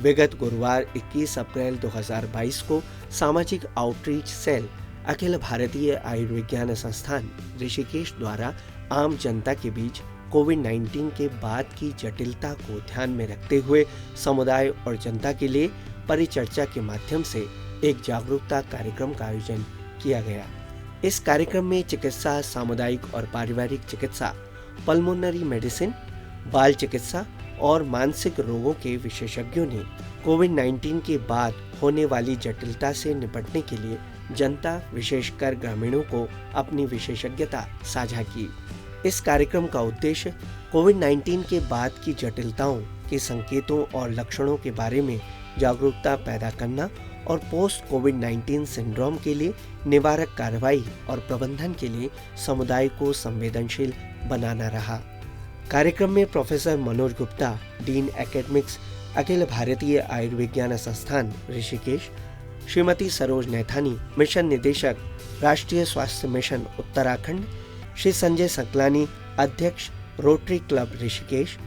विगत गुरुवार 21 अप्रैल 2022 को सामाजिक आउटरीच सेल अखिल भारतीय आयुर्विज्ञान संस्थान ऋषिकेश द्वारा आम जनता के बीच कोविड-19 के बाद की जटिलता को ध्यान में रखते हुए समुदाय और जनता के लिए परिचर्चा के माध्यम से एक जागरूकता कार्यक्रम का आयोजन किया गया। इस कार्यक्रम में चिकित्सा, सामुदायिक और पारिवारिक चिकित्सा, पल्मोनरी मेडिसिन, बाल चिकित्सा और मानसिक रोगों के विशेषज्ञों ने कोविड-19 के बाद होने वाली जटिलता से निपटने के लिए जनता, विशेषकर ग्रामीणों को अपनी विशेषज्ञता साझा की। इस कार्यक्रम का उद्देश्य कोविड-19 के बाद की जटिलताओं के संकेतों और लक्षणों के बारे में जागरूकता पैदा करना और पोस्ट कोविड-19 सिंड्रोम के लिए निवारक कार्रवाई और प्रबंधन के लिए समुदाय को संवेदनशील बनाना रहा। कार्यक्रम में professor Manoj Gupta, dean academics, अखिल भारतीय आयुर्विज्ञान संस्थान ऋषिकेश, श्रीमती सरोज नैथानी, मिशन निदेशक, राष्ट्रीय स्वास्थ्य मिशन उत्तराखंड, श्री संजय सकलानी, अध्यक्ष, rotary club Rishikesh,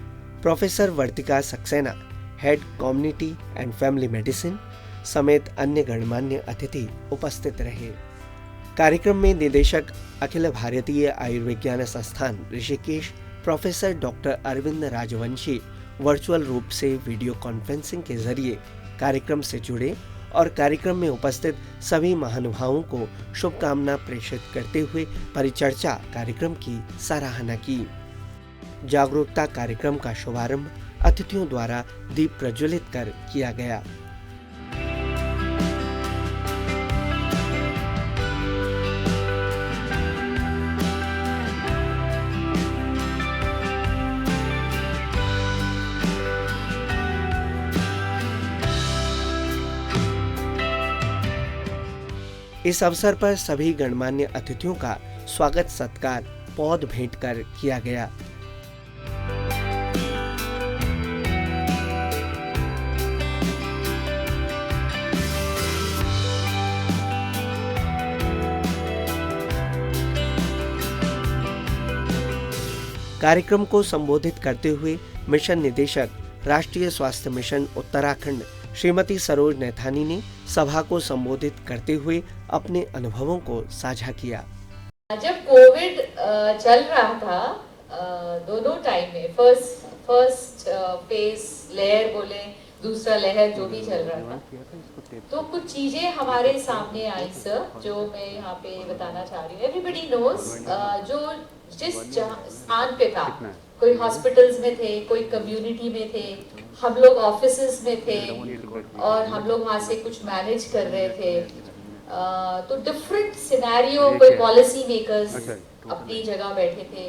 professor Vartika Saxena, head community and family medicine समेत अन्य गणमान्य अतिथि उपस्थित रहे। कार्यक्रम में निदेशक, अखिल भारतीय आयुर्विज्ञान संस्थान Rishikesh, professor doctor Arvind Rajvanshi virtual रूप से वीडियो कॉन्फ्रेंसिंग के जरिए कार्यक्रम से जुड़े और कार्यक्रम में उपस्थित सभी महानुभावों को शुभकामना प्रेषित करते हुए परिचर्चा कार्यक्रम की सराहना की। जागरूकता कार्यक्रम का शुभारंभ अतिथियों द्वारा दीप प्रज्वलित कर किया गया। इस अवसर पर सभी गणमान्य अतिथियों का स्वागत सत्कार पौध भेंट कर किया गया। कार्यक्रम को संबोधित करते हुए मिशन निदेशक, राष्ट्रीय स्वास्थ्य मिशन उत्तराखंड श्रीमती सरोज नैथानी ने सभा को संबोधित करते हुए अपने अनुभवों को साझा किया। जब कोविड चल रहा था, दोनों टाइम में फर्स्ट फेज लहर बोले, दूसरा लहर जो भी चल रहा था, तो कुछ चीजें हमारे सामने आई सर, जो मैं यहाँ पे बताना चाह रही हूँ। एवरीबडी नोज जो जिस स्थान पे था, कोई हॉस्पिटल्स में थे, कोई कम्युनिटी में थे, हम लोग ऑफिसेस में थे और हम लोग वहाँ से कुछ मैनेज कर रहे थे। तो डिफरेंट सिनेरियो, कोई पॉलिसी मेकर्स अपनी जगह बैठे थे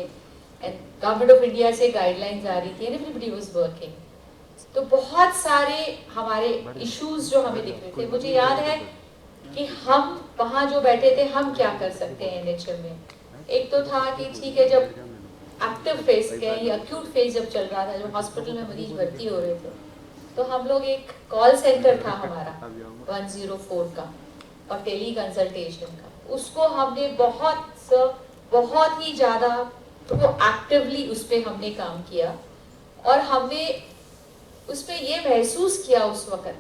एंड गवर्नमेंट ऑफ इंडिया से गाइडलाइंस आ रही थी एंड एवरीबडी वाज वर्किंग। तो बहुत सारे हमारे इश्यूज जो हमें दिख रहे थे। मुझे याद है कि हम वहाँ जो बैठे थे, हम क्या कर सकते हैं एनएचएम में। एक तो था कि ठीक है, जब एक्टिव फेज के या अक्यूट फेज जब चल रहा था, जब हॉस्पिटल में मरीज भर्ती हो रहे थे, तो हम लोग एक कॉल सेंटर था हमारा 104 का और टेली कंसल्टेशन का, उसको हमने बहुत ही ज्यादा प्रोएक्टिवली उस पर हमने काम किया और हमने उस पर ये महसूस किया उस वक्त,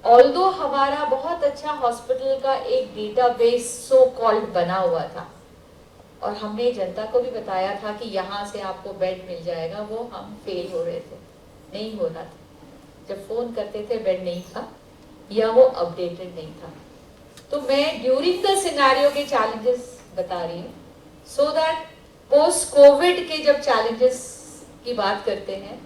ऑल्दो हमारा बहुत अच्छा हॉस्पिटल का एक डेटाबेस सो कॉल्ड बना हुआ था और हमने जनता को भी बताया था कि यहाँ से आपको बेड मिल जाएगा, वो हम फेल हो रहे थे, नहीं हो रहा था। जब फोन करते थे बेड नहीं था या वो अपडेटेड नहीं था। तो मैं ड्यूरिंग द सिनेरियो के चैलेंजेस बता रही हूँ, सो दैट पोस्ट कोविड के जब चैलेंजेस की बात करते हैं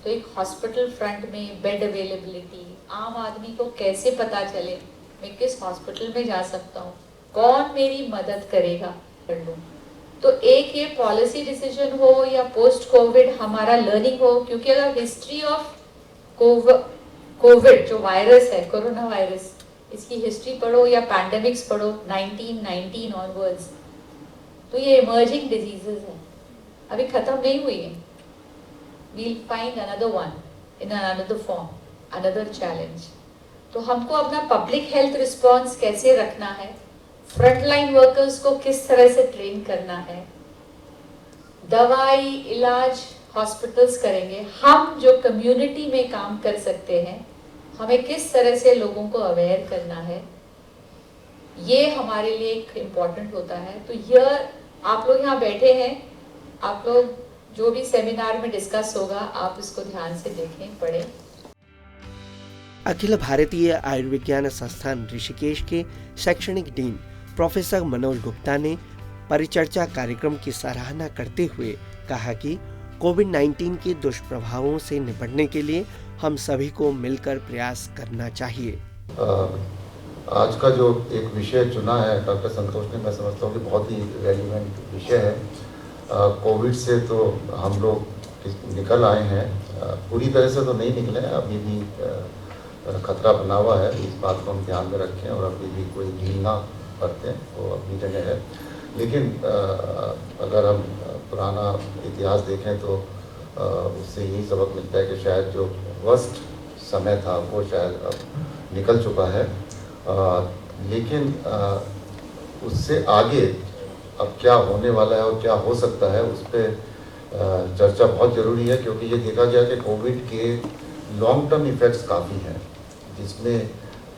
तो एक हॉस्पिटल फ्रंट में बेड अवेलेबिलिटी, आम आदमी को कैसे पता चले मैं किस हॉस्पिटल में जा सकता हूँ, कौन मेरी मदद करेगा, कर लूँ। तो एक ये पॉलिसी डिसीजन हो या पोस्ट कोविड हमारा लर्निंग हो, क्योंकि अगर हिस्ट्री ऑफ कोविड जो वायरस है, कोरोना वायरस, इसकी हिस्ट्री पढ़ो या पैंडेमिक्स पढ़ो 1919 ऑनवर्ड्स, तो ये इमर्जिंग डिजीजेस हैं, अभी खत्म नहीं हुई है। We'll find another one in another form, another challenge. तो हमको अपना पब्लिक हेल्थ रिस्पॉन्स कैसे रखना है, फ्रंटलाइन वर्कर्स को किस तरह से ट्रेन करना है, दवाई, इलाज, हॉस्पिटल्स करेंगे, हम जो कम्युनिटी में काम कर सकते हैं, हमें किस तरह से लोगों को अवेयर करना है, ये हमारे लिए एक इम्पॉर्टेंट होता है। तो यह आप लोग यहाँ बैठे हैं, आप लोग जो भी सेमिनार में डिस्कस होगा आप इसको ध्यान से देखें, पढ़ें। अखिल भारतीय आयुर्विज्ञान संस्थान ऋषिकेश के शैक्षणिक डीन प्रोफेसर मनोज गुप्ता ने परिचर्चा कार्यक्रम की सराहना करते हुए कहा कि कोविड-19 के दुष्प्रभावों से निपटने के लिए हम सभी को मिलकर प्रयास करना चाहिए। आज का जो एक विषय चुना है डॉक्टर संतोष ने, मैं समझता हूँ कि बहुत ही रेलिवेंट विषय है। कोविड से तो हम लोग निकल आए हैं, पूरी तरह से तो नहीं निकले, अभी भी खतरा बना हुआ है, इस बात को हम ध्यान में रखें और अभी भी कोई ढील ना बरतें, वो अपनी जगह है। लेकिन अगर हम पुराना इतिहास देखें तो उससे यही सबक मिलता है कि शायद जो वर्स्ट समय था वो शायद अब निकल चुका है, लेकिन उससे आगे अब क्या होने वाला है और क्या हो सकता है उस पर चर्चा बहुत ज़रूरी है, क्योंकि ये देखा गया कि कोविड के लॉन्ग टर्म इफ़ेक्ट्स काफ़ी हैं, जिसमें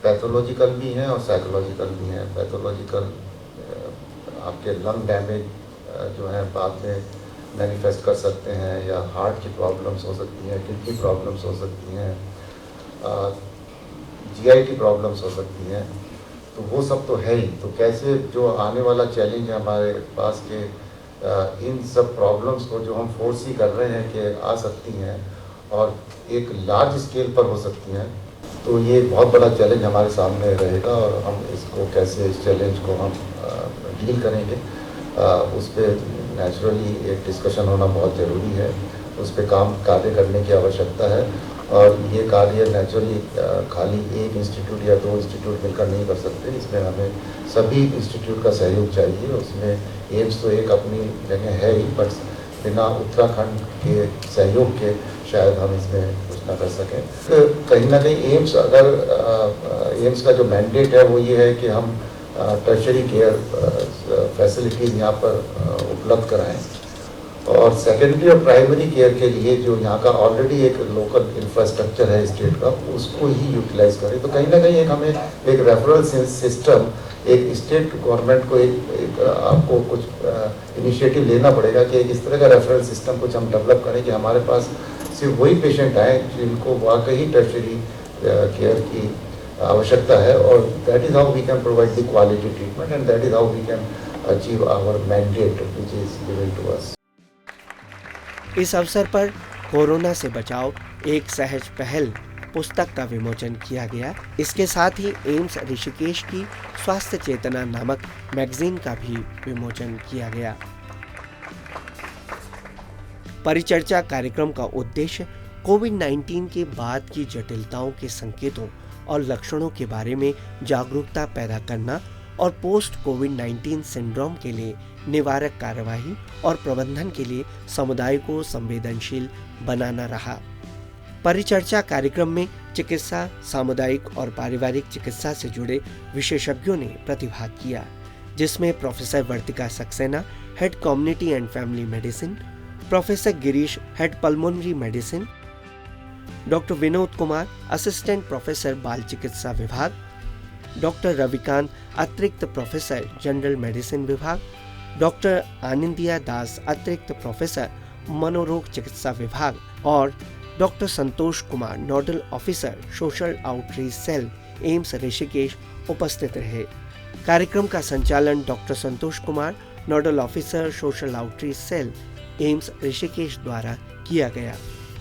पैथोलॉजिकल भी हैं और साइकोलॉजिकल भी हैं। पैथोलॉजिकल आपके लंग डैमेज जो है बाद में मैनिफेस्ट कर सकते हैं, या हार्ट की प्रॉब्लम्स हो सकती हैं, किडनी प्रॉब्लम्स हो सकती हैं, जीआई की प्रॉब्लम्स हो सकती हैं, तो वो सब तो है ही। तो कैसे जो आने वाला चैलेंज है हमारे पास के इन सब प्रॉब्लम्स को जो हम फोर्स ही कर रहे हैं कि आ सकती हैं और एक लार्ज स्केल पर हो सकती हैं, तो ये बहुत बड़ा चैलेंज हमारे सामने रहेगा और हम इसको कैसे, इस चैलेंज को हम डील करेंगे, उस पर नेचुरली एक डिस्कशन होना बहुत ज़रूरी है। उस पर कार्य करने की आवश्यकता है और ये कार्य नेचुरली खाली एक इंस्टीट्यूट या दो इंस्टीट्यूट मिलकर नहीं कर सकते, इसमें हमें सभी इंस्टीट्यूट का सहयोग चाहिए। उसमें एम्स तो एक अपनी जगह है ही, बट बिना उत्तराखंड के सहयोग के शायद हम इसमें कुछ ना कर सकें। तो कहीं ना कहीं एम्स, अगर एम्स का जो मैंडेट है वो ये है कि हम टर्शरी केयर फैसिलिटीज़ यहाँ पर उपलब्ध कराएं और सेकेंडरी और प्राइमरी केयर के लिए जो यहाँ का ऑलरेडी एक लोकल इंफ्रास्ट्रक्चर है स्टेट का, उसको ही यूटिलाइज करें। तो कहीं ना कहीं हमें एक रेफरल सिस्टम, एक स्टेट गवर्नमेंट को एक आपको कुछ इनिशिएटिव लेना पड़ेगा कि एक इस तरह का रेफरल सिस्टम कुछ हम डेवलप करें कि हमारे पास सिर्फ वही पेशेंट आए जिनको वाकई टर्शरी केयर की आवश्यकता है, और that is how we can provide the quality treatment and that is how we can achieve our mandate which is given to us. इस अवसर पर कोरोना से बचाव एक सहज पहल पुस्तक का विमोचन किया गया। इसके साथ ही एम्स ऋषिकेश की स्वास्थ्य चेतना नामक मैगजीन का भी विमोचन किया गया। परिचर्चा कार्यक्रम का उद्देश्य कोविड-19 के बाद की जटिलताओं के संकेतों और लक्षणों के बारे में जागरूकता पैदा करना और पोस्ट कोविड-19 सिंड्रोम के लिए निवारक कार्यवाही और प्रबंधन के लिए समुदाय को संवेदनशील बनाना रहा। परिचर्चा कार्यक्रम में चिकित्सा, सामुदायिक और पारिवारिक चिकित्सा से जुड़े विशेषज्ञों ने प्रतिभाग किया, जिसमें professor Vartika Saxena, head community and family medicine, professor Girish, head pulmonary medicine, doctor Vinod Kumar, assistant professor बाल चिकित्सा विभाग, डॉक्टर रविकांत, अतिरिक्त प्रोफेसर जनरल मेडिसिन विभाग, डॉक्टर आनंदिया दास, अतिरिक्त प्रोफेसर मनोरोग चिकित्सा विभाग और doctor Santosh Kumar, nodal officer social outreach cell, AIIMS Rishikesh उपस्थित रहे। कार्यक्रम का संचालन doctor Santosh Kumar, nodal officer social outreach cell, AIIMS Rishikesh द्वारा किया गया।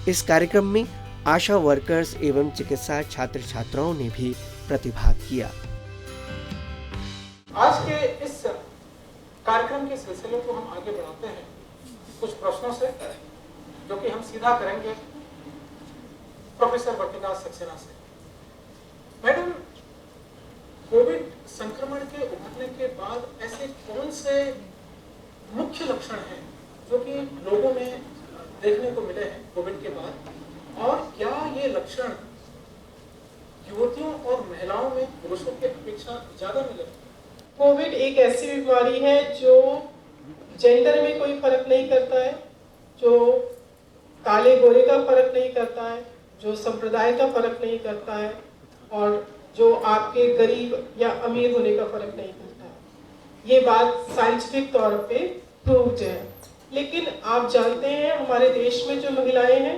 इस कार्यक्रम में आशा वर्कर्स एवं चिकित्सा छात्र छात्राओं ने भी प्रतिभाग किया। आज के इस कार्यक्रम के सिलसिले को हम आगे बढ़ाते हैं कुछ प्रश्नों से, जो कि हम सीधा करेंगे प्रोफेसर वर्तिका सक्सेना से। मैडम, कोविड संक्रमण के उभरने के बाद ऐसे कौन से मुख्य लक्षण हैं जो कि लोगों में देखने को मिले हैं कोविड के बाद, और क्या ये लक्षण युवतियों और महिलाओं में पुरुषों की अपेक्षा ज्यादा मिले? कोविड एक ऐसी बीमारी है जो जेंडर में कोई फर्क नहीं करता है, जो काले गोरे का फर्क नहीं करता है, जो संप्रदाय का फर्क नहीं करता है, और जो आपके गरीब या अमीर होने का फर्क नहीं करता है। ये बात साइंटिफिक तौर पे प्रूव्ड है। लेकिन आप जानते हैं हमारे देश में जो महिलाएं हैं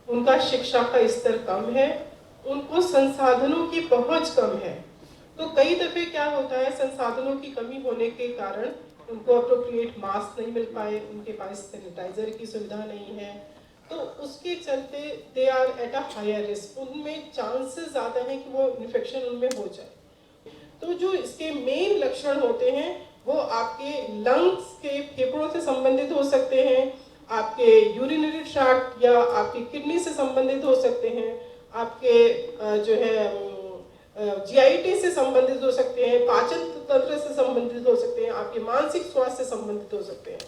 उनका शिक्षा का स्तर कम है, उनको संसाधनों की पहुंच कम है। तो कई दफे क्या होता है, संसाधनों की कमी होने के कारण उनको अप्रोप्रिएट मास्क नहीं मिल पाए, उनके पास सैनिटाइजर की सुविधा नहीं है, तो उसके चलते they are at a higher risk, उनमें चांसेस ज़्यादा हैं कि वो इन्फेक्शन उनमें हो जाए। तो जो इसके मेन लक्षण होते हैं वो आपके लंग्स के फेफड़ों से संबंधित हो सकते हैं, आपके यूरिनरी ट्रैक्ट या आपकी किडनी से संबंधित हो सकते हैं, आपके जो है जीआईटी से संबंधित हो सकते हैं, पाचन तंत्र से संबंधित हो सकते हैं, आपके मानसिक स्वास्थ्य से संबंधित हो सकते हैं।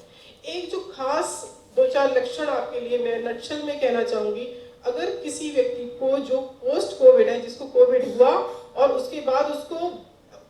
एक जो खास 2-4 लक्षण आपके लिए मैं नटशल में कहना चाहूंगी, अगर किसी व्यक्ति को जो पोस्ट कोविड है, जिसको कोविड हुआ और उसके बाद उसको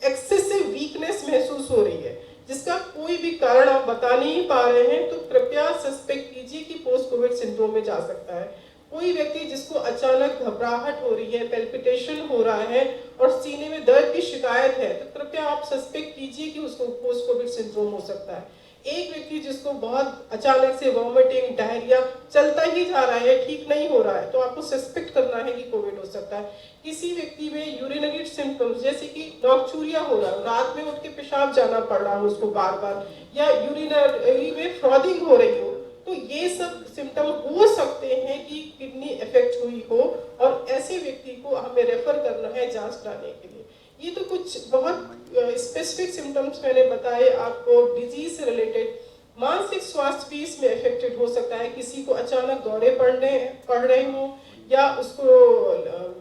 एक्सेसिव वीकनेस महसूस हो रही है, जिसका कोई भी कारण आप बता नहीं पा रहे हैं, तो कृपया सस्पेक्ट कीजिए कि पोस्ट कोविड सिंड्रोम में जा सकता है। कोई व्यक्ति जिसको अचानक घबराहट हो रही है, पैल्पिटेशन हो रहा है और सीने में दर्द की शिकायत है, तो कृपया आप सस्पेक्ट कीजिए कि उसको पोस्ट कोविड सिंड्रोम हो सकता है। एक व्यक्ति जिसको बहुत अचानक से वॉमिटिंग, डायरिया चलता ही जा रहा है, ठीक नहीं हो रहा है, तो आपको सस्पेक्ट करना है कि कोविड हो सकता है। किसी व्यक्ति में यूरिनरी सिम्टम्स जैसे कि नॉक्चूरिया हो रहा है, रात में उठ के पेशाब जाना पड़ रहा है उसको बार बार, या यूरिनरी में फ्रॉदिंग हो रही हो, तो ये सब सिम्टम हो सकते हैं कि किडनी इफेक्ट हुई हो, और ऐसे व्यक्ति को हमें रेफर करना है जांच कराने के लिए। ये तो कुछ बहुत स्पेसिफिक सिम्टम्स मैंने बताए आपको डिजीज से रिलेटेड। मानसिक स्वास्थ्य भी इसमें इफेक्टेड हो सकता है, किसी को अचानक दौरे पड़ रहे हो या उसको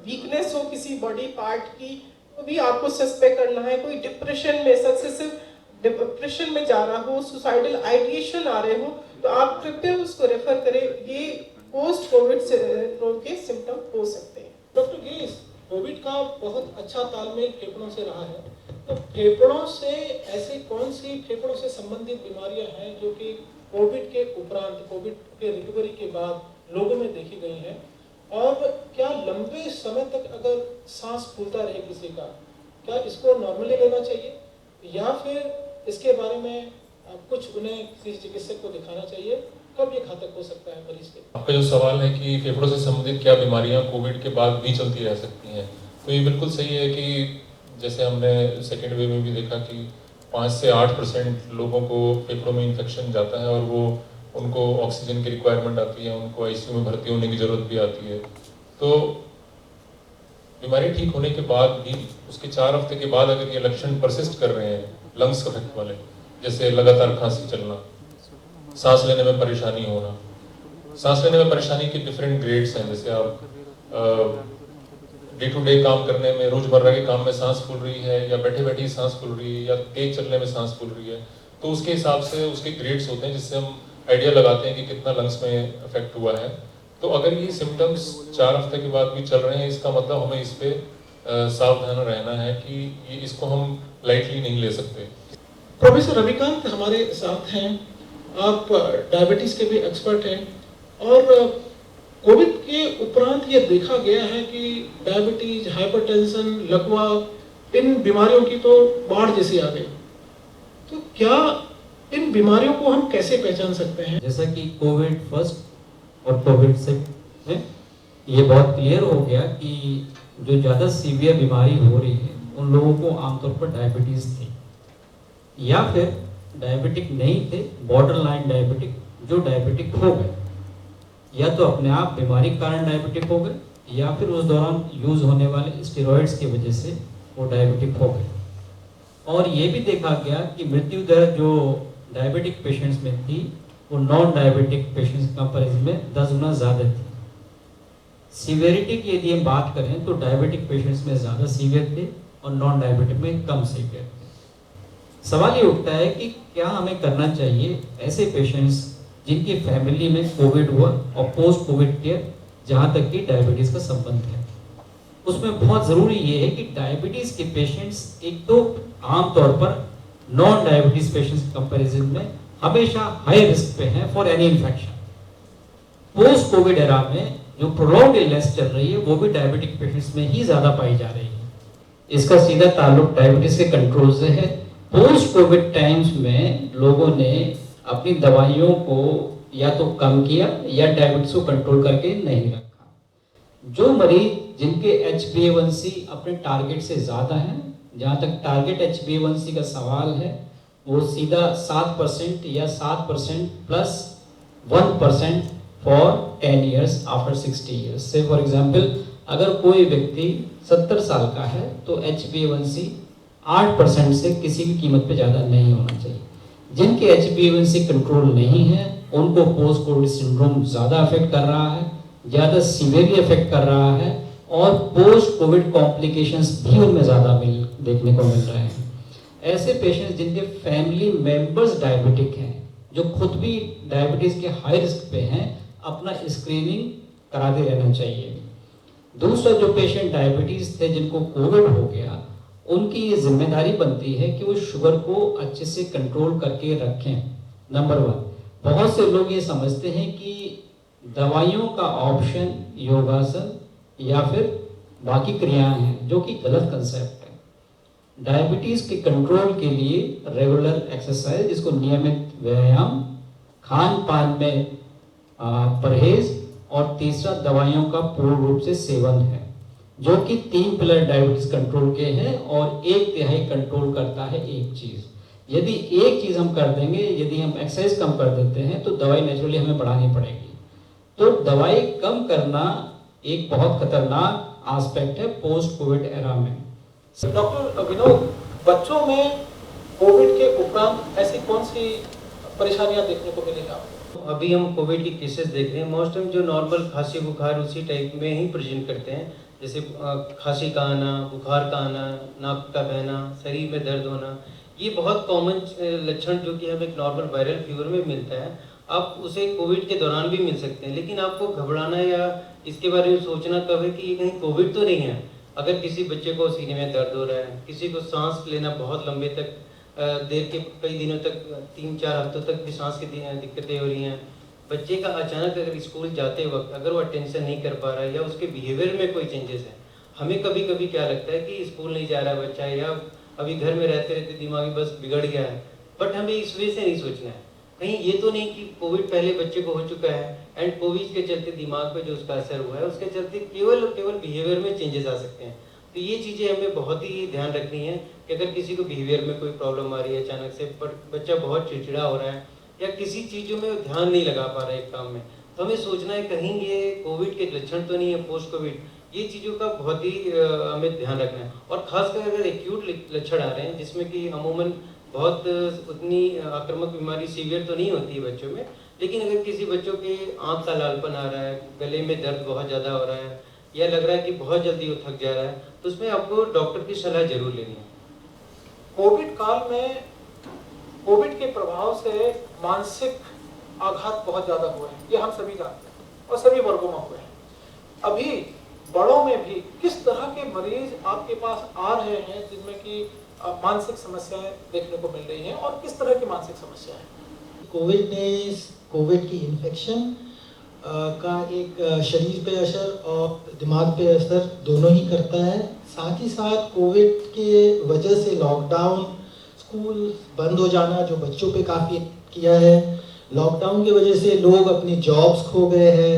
वीकनेस हो किसी बॉडी पार्ट की, तो भी आपको सस्पेक्ट करना है। कोई डिप्रेशन में, सक्सेसिव डिप्रेशन में जा रहा हो, सुसाइडल आइडिएशन आ रहे हो, तो आप कृपया उसको रेफर करें। ये पोस्ट कोविड सिंड्रोम के सिम्टम हो सकते हैं। डॉक्टर गिरीश, कोविड का बहुत अच्छा तालमेल फेफड़ों से रहा है, तो फेफड़ों से ऐसी कौन सी फेफड़ों से संबंधित बीमारियां हैं जो कि कोविड के उपरांत, कोविड के रिकवरी के बाद लोगों में देखी गई हैं, और क्या लंबे समय तक अगर सांस फूलता रहे किसी का, क्या इसको नॉर्मली लेना चाहिए, या फिर इसके बारे में कुछ उन्हें किसी चिकित्सक को दिखाना चाहिए? कब ये घातक हो सकता है मरीज के? आपका जो सवाल है कि फेफड़ों से संबंधित क्या बीमारियां कोविड के बाद भी चलती रह सकती हैं, तो ये बिल्कुल सही है कि जैसे हमने सेकेंड वेव में भी देखा कि 5 से 8% लोगों को फेफड़ों में इन्फेक्शन जाता है और वो उनको ऑक्सीजन की रिक्वायरमेंट आती है, उनको आईसीयू में भर्ती होने की ज़रूरत भी आती है। तो बीमारी ठीक होने के बाद भी उसके 4 हफ्ते के बाद अगर ये लक्षण परसिस्ट कर रहे हैं लंग्स अफेक्ट वाले, जैसे लगातार खांसी चलना, सांस लेने में परेशानी होना, सांस लेने में परेशानी के डिफरेंट ग्रेड्स हैं, जैसे आप डे टू डे काम करने में, रोजमर्रा के काम में सांस फूल रही है, या बैठे बैठे सांस फूल रही है, या तेज चलने में सांस फूल रही है, तो उसके हिसाब से उसके ग्रेड्स होते हैं जिससे हम आइडिया लगाते हैं कि कितना लंग्स में अफेक्ट हुआ है। तो अगर ये सिम्टम्स 4 हफ्ते के बाद भी चल रहे हैं, इसका मतलब हमें इस पे सावधान रहना है कि इसको हम लाइटली नहीं ले सकते। प्रोफेसर रविकांत हमारे साथ हैं, आप डायबिटीज के भी एक्सपर्ट हैं, और कोविड के उपरांत ये देखा गया है कि डायबिटीज, हाइपरटेंशन, लकवा, इन बीमारियों की तो बाढ़ जैसी आ गई। तो क्या इन बीमारियों को हम कैसे पहचान सकते हैं? जैसा कि कोविड फर्स्ट और कोविड सेकंड, ये बहुत क्लियर हो गया कि जो ज़्यादा सीवियर बीमारी हो रही है उन लोगों को आमतौर पर डायबिटीज़ थी, या फिर डायबिटिक नहीं थे, बॉर्डर लाइन डायबिटिक, जो डायबिटिक हो गए, या तो अपने आप बीमारी के कारण डायबिटिक हो गए, या फिर उस दौरान यूज़ होने वाले स्टेरॉइड्स की वजह से वो डायबिटिक हो गए। और ये भी देखा गया कि मृत्यु दर जो डायबिटिक पेशेंट्स में थी वो नॉन डायबिटिक पेशेंट्स कंपैरिजन में 10 गुना ज़्यादा थी। सीवियरिटी की यदि हम बात करें तो डायबिटिक पेशेंट्स में ज़्यादा सीवियर थे और नॉन डायबिटिक में कम सीवियर थे। सवाल ये उठता है कि क्या हमें करना चाहिए ऐसे पेशेंट्स जिनकी फैमिली में कोविड हुआ और पोस्ट कोविड केयर जहाँ तक कि डायबिटीज़ का संबंध है। उसमें बहुत ज़रूरी ये है कि डायबिटीज़ के पेशेंट्स एक तो आमतौर पर नॉन डायबिटीज़ पेशेंट्स कंपैरिजन में हमेशा हाई रिस्क पे हैं for any infection. Post Covid era में जो प्रोलॉन्ग इलनेस चल रही है वो भी डायबिटिक पेशेंट्स में ही ज़्यादा पाई जा रही है। इसका सीधा ताल्लुक डायबिटीज के कंट्रोल से है। पोस्ट कोविड टाइम्स में लोगों ने अपनी दवाइयों को या तो कम किया या डायबिटीज को कंट्रोल करके नहीं रखा। जो मरीज जिनके HbA1c अपने टारगेट से ज़्यादा है, जहाँ तक टारगेट HbA1c का सवाल है, वो सीधा 7% या 7% plus 1% for 10 years after 60 years। से फॉर एग्जाम्पल अगर कोई व्यक्ति 70 साल का है तो HbA1c 8% से किसी भी कीमत पे ज़्यादा नहीं होना चाहिए। जिनके HbA1c कंट्रोल नहीं है उनको पोस्ट कोविड सिंड्रोम ज़्यादा अफेक्ट कर रहा है, ज़्यादा सीवियरली अफेक्ट कर रहा है और पोस्ट कोविड कॉम्प्लिकेशंस भी उनमें ज़्यादा देखने को मिल रहे हैं। ऐसे पेशेंट्स जिनके फैमिली मेंबर्स डायबिटिक हैं, जो खुद भी डायबिटीज़ के हाई रिस्क पे हैं, अपना स्क्रीनिंग कराते रहना चाहिए। दूसरा, जो पेशेंट डायबिटीज़ थे जिनको कोविड हो गया, उनकी ये जिम्मेदारी बनती है कि वो शुगर को अच्छे से कंट्रोल करके रखें। नंबर 1, बहुत से लोग ये समझते हैं कि दवाइयों का ऑप्शन योगासन या फिर बाकी क्रियाएं हैं, जो कि गलत कंसेप्ट है। डायबिटीज़ के कंट्रोल के लिए रेगुलर एक्सरसाइज, जिसको नियमित व्यायाम, खान पान में परहेज और तीसरा दवाइयों का पूर्ण रूप से सेवन है, जो कि 3 पिलर डायबिटीज कंट्रोल के हैं और 1/3 कंट्रोल करता है एक चीज। यदि एक चीज हम कर देंगे, यदि हम एक्सरसाइज कम कर देते हैं तो दवाई नेचुरली हमें बढ़ानी पड़ेगी। तो दवाई कम करना एक बहुत खतरनाक एस्पेक्ट है पोस्ट कोविड एरा में। डॉक्टर विनोद, बच्चों में कोविड के उपरांत ऐसी कौन सी परेशानियां देखने को मिलेगी आपको? अभी हम कोविड के केसेस देख रहे हैं। मोस्ट टाइम जो नॉर्मल खांसी बुखार उसी टाइप में ही प्रेजेंट करते हैं, जैसे खांसी का आना, बुखार का आना, नाक का बहना, शरीर में दर्द होना, ये बहुत कॉमन लक्षण जो कि हमें एक नॉर्मल वायरल फीवर में मिलता है। आप उसे कोविड के दौरान भी मिल सकते हैं, लेकिन आपको घबराना या इसके बारे में सोचना कब है कि ये कहीं कोविड तो नहीं है। अगर किसी बच्चे को सीने में दर्द हो रहा है, किसी को सांस लेना बहुत लंबे तक देर के कई दिनों तक 3-4 हफ्तों तक भी सांस की दिक्कतें हो रही हैं, बच्चे का अचानक अगर स्कूल जाते वक्त अगर वो अटेंशन नहीं कर पा रहा है या उसके बिहेवियर में कोई चेंजेस है, हमें कभी कभी क्या लगता है कि स्कूल नहीं जा रहा है बच्चा या अभी घर में रहते रहते दिमागी बस बिगड़ गया है। बट हमें इस वे से नहीं सोचना है, कहीं ये तो नहीं कि कोविड पहले बच्चे को हो चुका है एंड कोविड के चलते दिमाग पे जो उसका असर हुआ है उसके चलते केवल बिहेवियर में चेंजेस आ सकते हैं। तो ये चीज़ें हमें बहुत ही ध्यान रखनी है कि अगर किसी को बिहेवियर में कोई प्रॉब्लम आ रही है अचानक से, बच्चा बहुत चिड़चिड़ा हो रहा है या किसी चीज़ों में ध्यान नहीं लगा पा रहा है एक काम में, तो हमें सोचना है कहीं ये कोविड के लक्षण तो नहीं है पोस्ट कोविड। ये चीज़ों का बहुत ही हमें ध्यान रखना है। और खासकर अगर एक्यूट लक्षण आ रहे हैं जिसमें कि अमूमन बहुत उतनी आक्रामक बीमारी सीवियर तो नहीं होती है बच्चों में, लेकिन अगर किसी बच्चों के आँख का लालपन आ रहा है, गले में दर्द बहुत ज़्यादा हो रहा है या लग रहा है कि बहुत जल्दी वो थक जा रहा है, तो उसमें आपको डॉक्टर की सलाह जरूर लेनी है। कोविड काल में कोविड के प्रभाव से मानसिक आघात बहुत ज़्यादा हुए हैं, ये हम सभी जानते हैं और सभी वर्गों में हुए हैं। अभी बड़ों में भी किस तरह के मरीज आपके पास आ रहे हैं जिनमें कि मानसिक समस्याएं देखने को मिल रही हैं और किस तरह की मानसिक समस्या है? कोविड की इन्फेक्शन का एक शरीर पे असर और दिमाग पे असर दोनों ही करता है। साथ ही साथ कोविड के वजह से लॉकडाउन, स्कूल बंद हो जाना जो बच्चों पे काफ़ी किया है, लॉकडाउन की वजह से लोग अपनी जॉब्स खो गए हैं,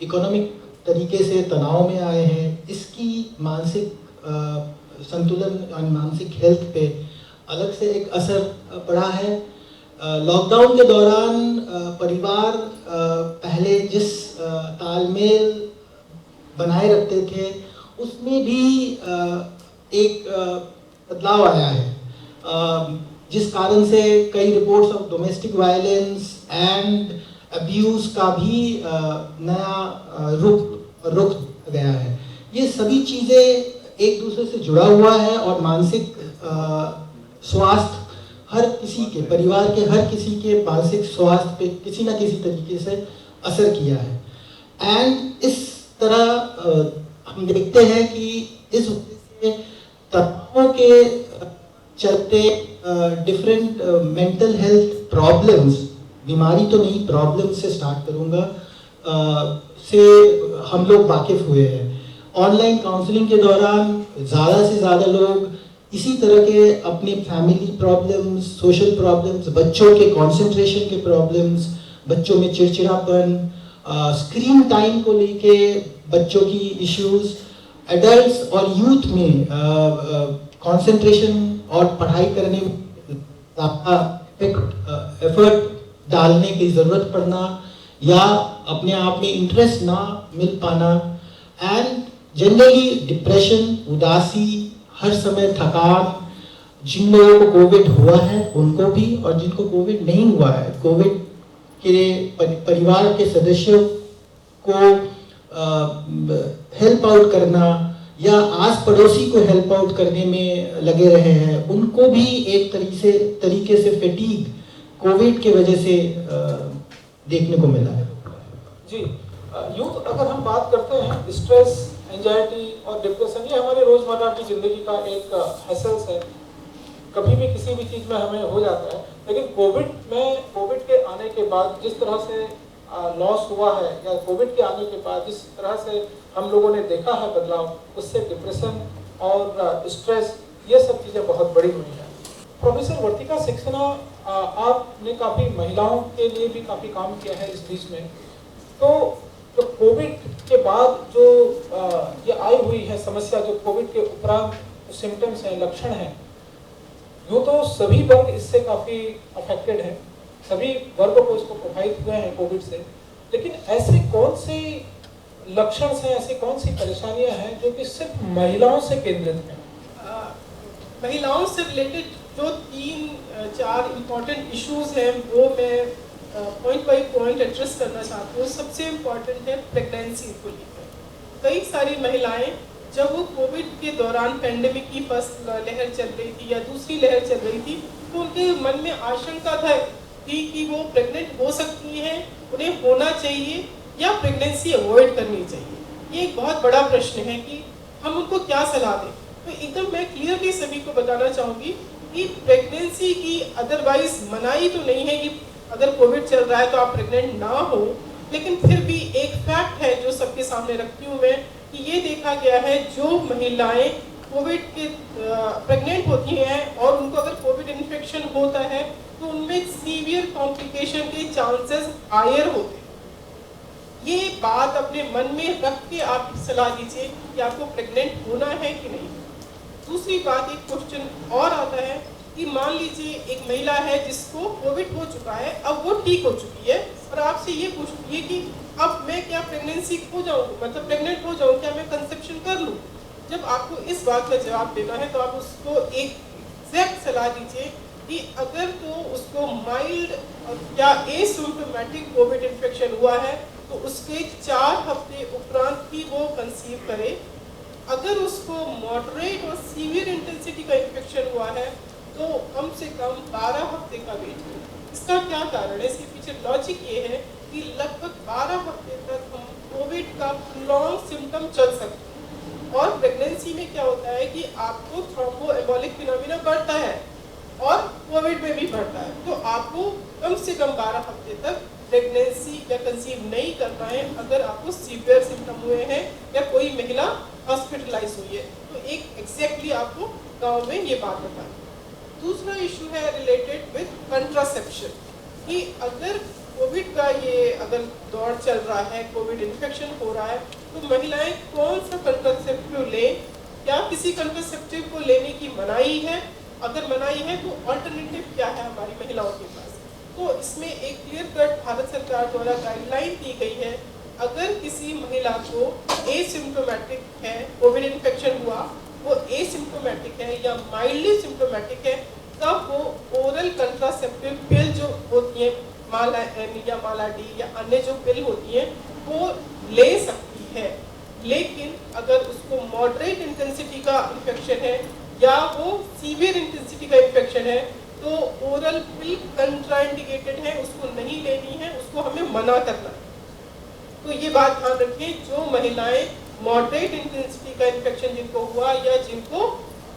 इकोनॉमिक तरीके से तनाव में आए हैं, इसकी मानसिक संतुलन और मानसिक हेल्थ पे अलग से एक असर पड़ा है। लॉकडाउन के दौरान परिवार पहले जिस तालमेल बनाए रखते थे उसमें भी एक बदलाव आया है, जिस कारण से कई reports of domestic violence and abuse का भी नया रुख गया है। ये सभी चीज़ें एक दूसरे से जुड़ा हुआ है और मानसिक स्वास्थ्य हर किसी के, परिवार के हर किसी के मानसिक स्वास्थ्य पे किसी न किसी तरीके से असर किया है। एंड इस तरह हम देखते हैं कि इस तनाव के चलते डिफरेंट मेंटल हेल्थ प्रॉब्लम्स, बीमारी तो नहीं प्रॉब्लम से स्टार्ट करूँगा, से हम लोग वाकिफ हुए हैं। ऑनलाइन काउंसलिंग के दौरान ज़्यादा से ज़्यादा लोग इसी तरह के अपने फैमिली प्रॉब्लम्स, सोशल प्रॉब्लम्स, बच्चों के कंसंट्रेशन के प्रॉब्लम्स, बच्चों में चिड़चिड़ापन, स्क्रीन टाइम को लेके बच्चों की इश्यूज, एडल्ट्स और यूथ में कंसंट्रेशन और पढ़ाई करने में एफर्ट डालने की ज़रूरत पड़ना या अपने आप में इंटरेस्ट ना मिल पाना, एंड जनरली डिप्रेशन, उदासी, हर समय थकान, जिन लोगों को कोविड हुआ है उनको भी और जिनको कोविड नहीं हुआ है, कोविड के परिवार के सदस्यों को हेल्प आउट करना या आस पड़ोसी को हेल्प आउट करने में लगे रहे हैं, उनको भी एक तरीके से फैटीग कोविड के वजह से देखने को मिला है। जी, यूथ अगर हम बात करते हैं, स्ट्रेस, एंजाइटी और डिप्रेशन ये हमारे रोज़मर्रा की ज़िंदगी का एक हैसल्स है, कभी भी किसी भी चीज़ में हमें हो जाता है। लेकिन कोविड के आने के बाद जिस तरह से लॉस हुआ है या कोविड के आने के बाद जिस तरह से हम लोगों ने देखा है बदलाव, उससे डिप्रेशन और स्ट्रेस ये सब चीज़ें बहुत बड़ी हुई हैं। प्रोफेसर वर्तिका सक्सेना, आपने काफ़ी महिलाओं के लिए भी काफ़ी काम किया है इस बीच में, तो जो कोविड के बाद जो ये आई हुई है समस्या, जो कोविड के उपरांत सिम्टम्स हैं, लक्षण हैं, यूँ तो सभी वर्ग इससे काफ़ी अफेक्टेड हैं, सभी वर्ग को इसको प्रभावित हुए हैं कोविड से, लेकिन ऐसे कौन से लक्षण हैं, ऐसी कौन सी परेशानियां हैं जो कि सिर्फ महिलाओं से केंद्रित हैं? महिलाओं से रिलेटेड जो 3-4 इम्पॉर्टेंट इश्यूज हैं वो मैं पॉइंट बाय पॉइंट एड्रेस करना चाहती हूँ। सबसे इम्पॉर्टेंट है प्रेगनेंसी को लेकर। कई सारी महिलाएं जब वो कोविड के दौरान पेंडेमिक की फर्स्ट लहर चल रही थी या दूसरी लहर चल रही थी, तो उनके मन में आशंका थी कि वो प्रेग्नेंट हो सकती हैं, उन्हें होना चाहिए या प्रेगनेंसी अवॉइड करनी चाहिए। ये एक बहुत बड़ा प्रश्न है कि हम उनको क्या सलाह दें। तो एकदम मैं क्लियरली सभी को बताना चाहूँगी कि प्रेगनेंसी की अदरवाइज मनाही तो नहीं है कि अगर कोविड चल रहा है तो आप प्रेग्नेंट ना हो, लेकिन फिर भी एक फैक्ट है जो सबके सामने रखती हूँ मैं कि ये देखा गया है जो महिलाएं कोविड के प्रेग्नेंट होती हैं और उनको अगर कोविड इन्फेक्शन होता है तो उनमें सीवियर कॉम्प्लिकेशन के चांसेस हायर होते हैं। ये बात अपने मन में रख के आप सलाह दीजिए कि आपको प्रेग्नेंट होना है कि नहीं। दूसरी बात, एक क्वेश्चन और आता है कि मान लीजिए एक महिला है जिसको कोविड हो चुका है, अब वो ठीक हो चुकी है और आपसे ये पूछती है कि अब मैं क्या प्रेगनेंसी हो जाऊँ, मतलब प्रेग्नेंट हो जाऊँ, क्या मैं कंसेप्शन कर लूँ। जब आपको इस बात का जवाब देना है तो आप उसको एक एग्जैक्ट सलाह दीजिए कि अगर तो उसको माइल्ड या एसिम्प्टोमेटिक कोविड इन्फेक्शन हुआ है तो उसके 4 हफ्ते उपरांत ही वो कंसीव करे। अगर उसको मॉडरेट और सीवियर इंटेंसिटी का इन्फेक्शन हुआ है तो कम से कम 12 हफ्ते का वेट करें। इसका क्या कारण है? इसके पीछे लॉजिक ये है कि लगभग 12 हफ्ते तक हम कोविड का लॉन्ग सिम्टम चल सकते हैं। और प्रेगनेंसी में क्या होता है कि आपको थ्रोम्बोएम्बोलिक फिनोमिना बढ़ता है और कोविड में भी बढ़ता है, तो आपको कम से कम 12 हफ्ते तक प्रेगनेंसी या कंसीव नहीं करना है अगर आपको सीवियर सिम्टम हुए हैं या कोई महिला हॉस्पिटलाइज हुई है। तो एक एग्जैक्टली आपको गांव में ये बात बताएं। दूसरा इशू है रिलेटेड विद कंट्रासेप्शन कि अगर कोविड का ये अगर दौर चल रहा है, कोविड इन्फेक्शन हो रहा है, तो महिलाएं कौन सा कंट्रासेप्टिव लें? क्या किसी कंट्रासेप्टिव को लेने की मनाही है? अगर मनाही है तो अल्टरनेटिव क्या है हमारी महिलाओं के पास? तो इसमें एक क्लियर कट भारत सरकार द्वारा गाइडलाइन दी गई है। अगर किसी महिला को एसिम्प्टोमेटिक है, कोविड इन्फेक्शन हुआ, वो एसिम्प्टोमेटिक है या माइल्डली सिम्प्टोमेटिक है, तब वो ओरल कंट्रासेप्टिव पिल जो होती है, माला एम या माला डी या अन्य जो पिल होती है वो ले सकती है। लेकिन अगर उसको मॉडरेट इंटेंसिटी का इन्फेक्शन है या वो सीवियर इंटेंसिटी का इन्फेक्शन है तो ओरल पिल कंट्राइंडिकेटेड है, उसको नहीं लेनी है, उसको हमें मना करना है। तो ये बात ध्यान रखिए, जो महिलाएं मॉडरेट इंटेंसिटी का इन्फेक्शन जिनको हुआ या जिनको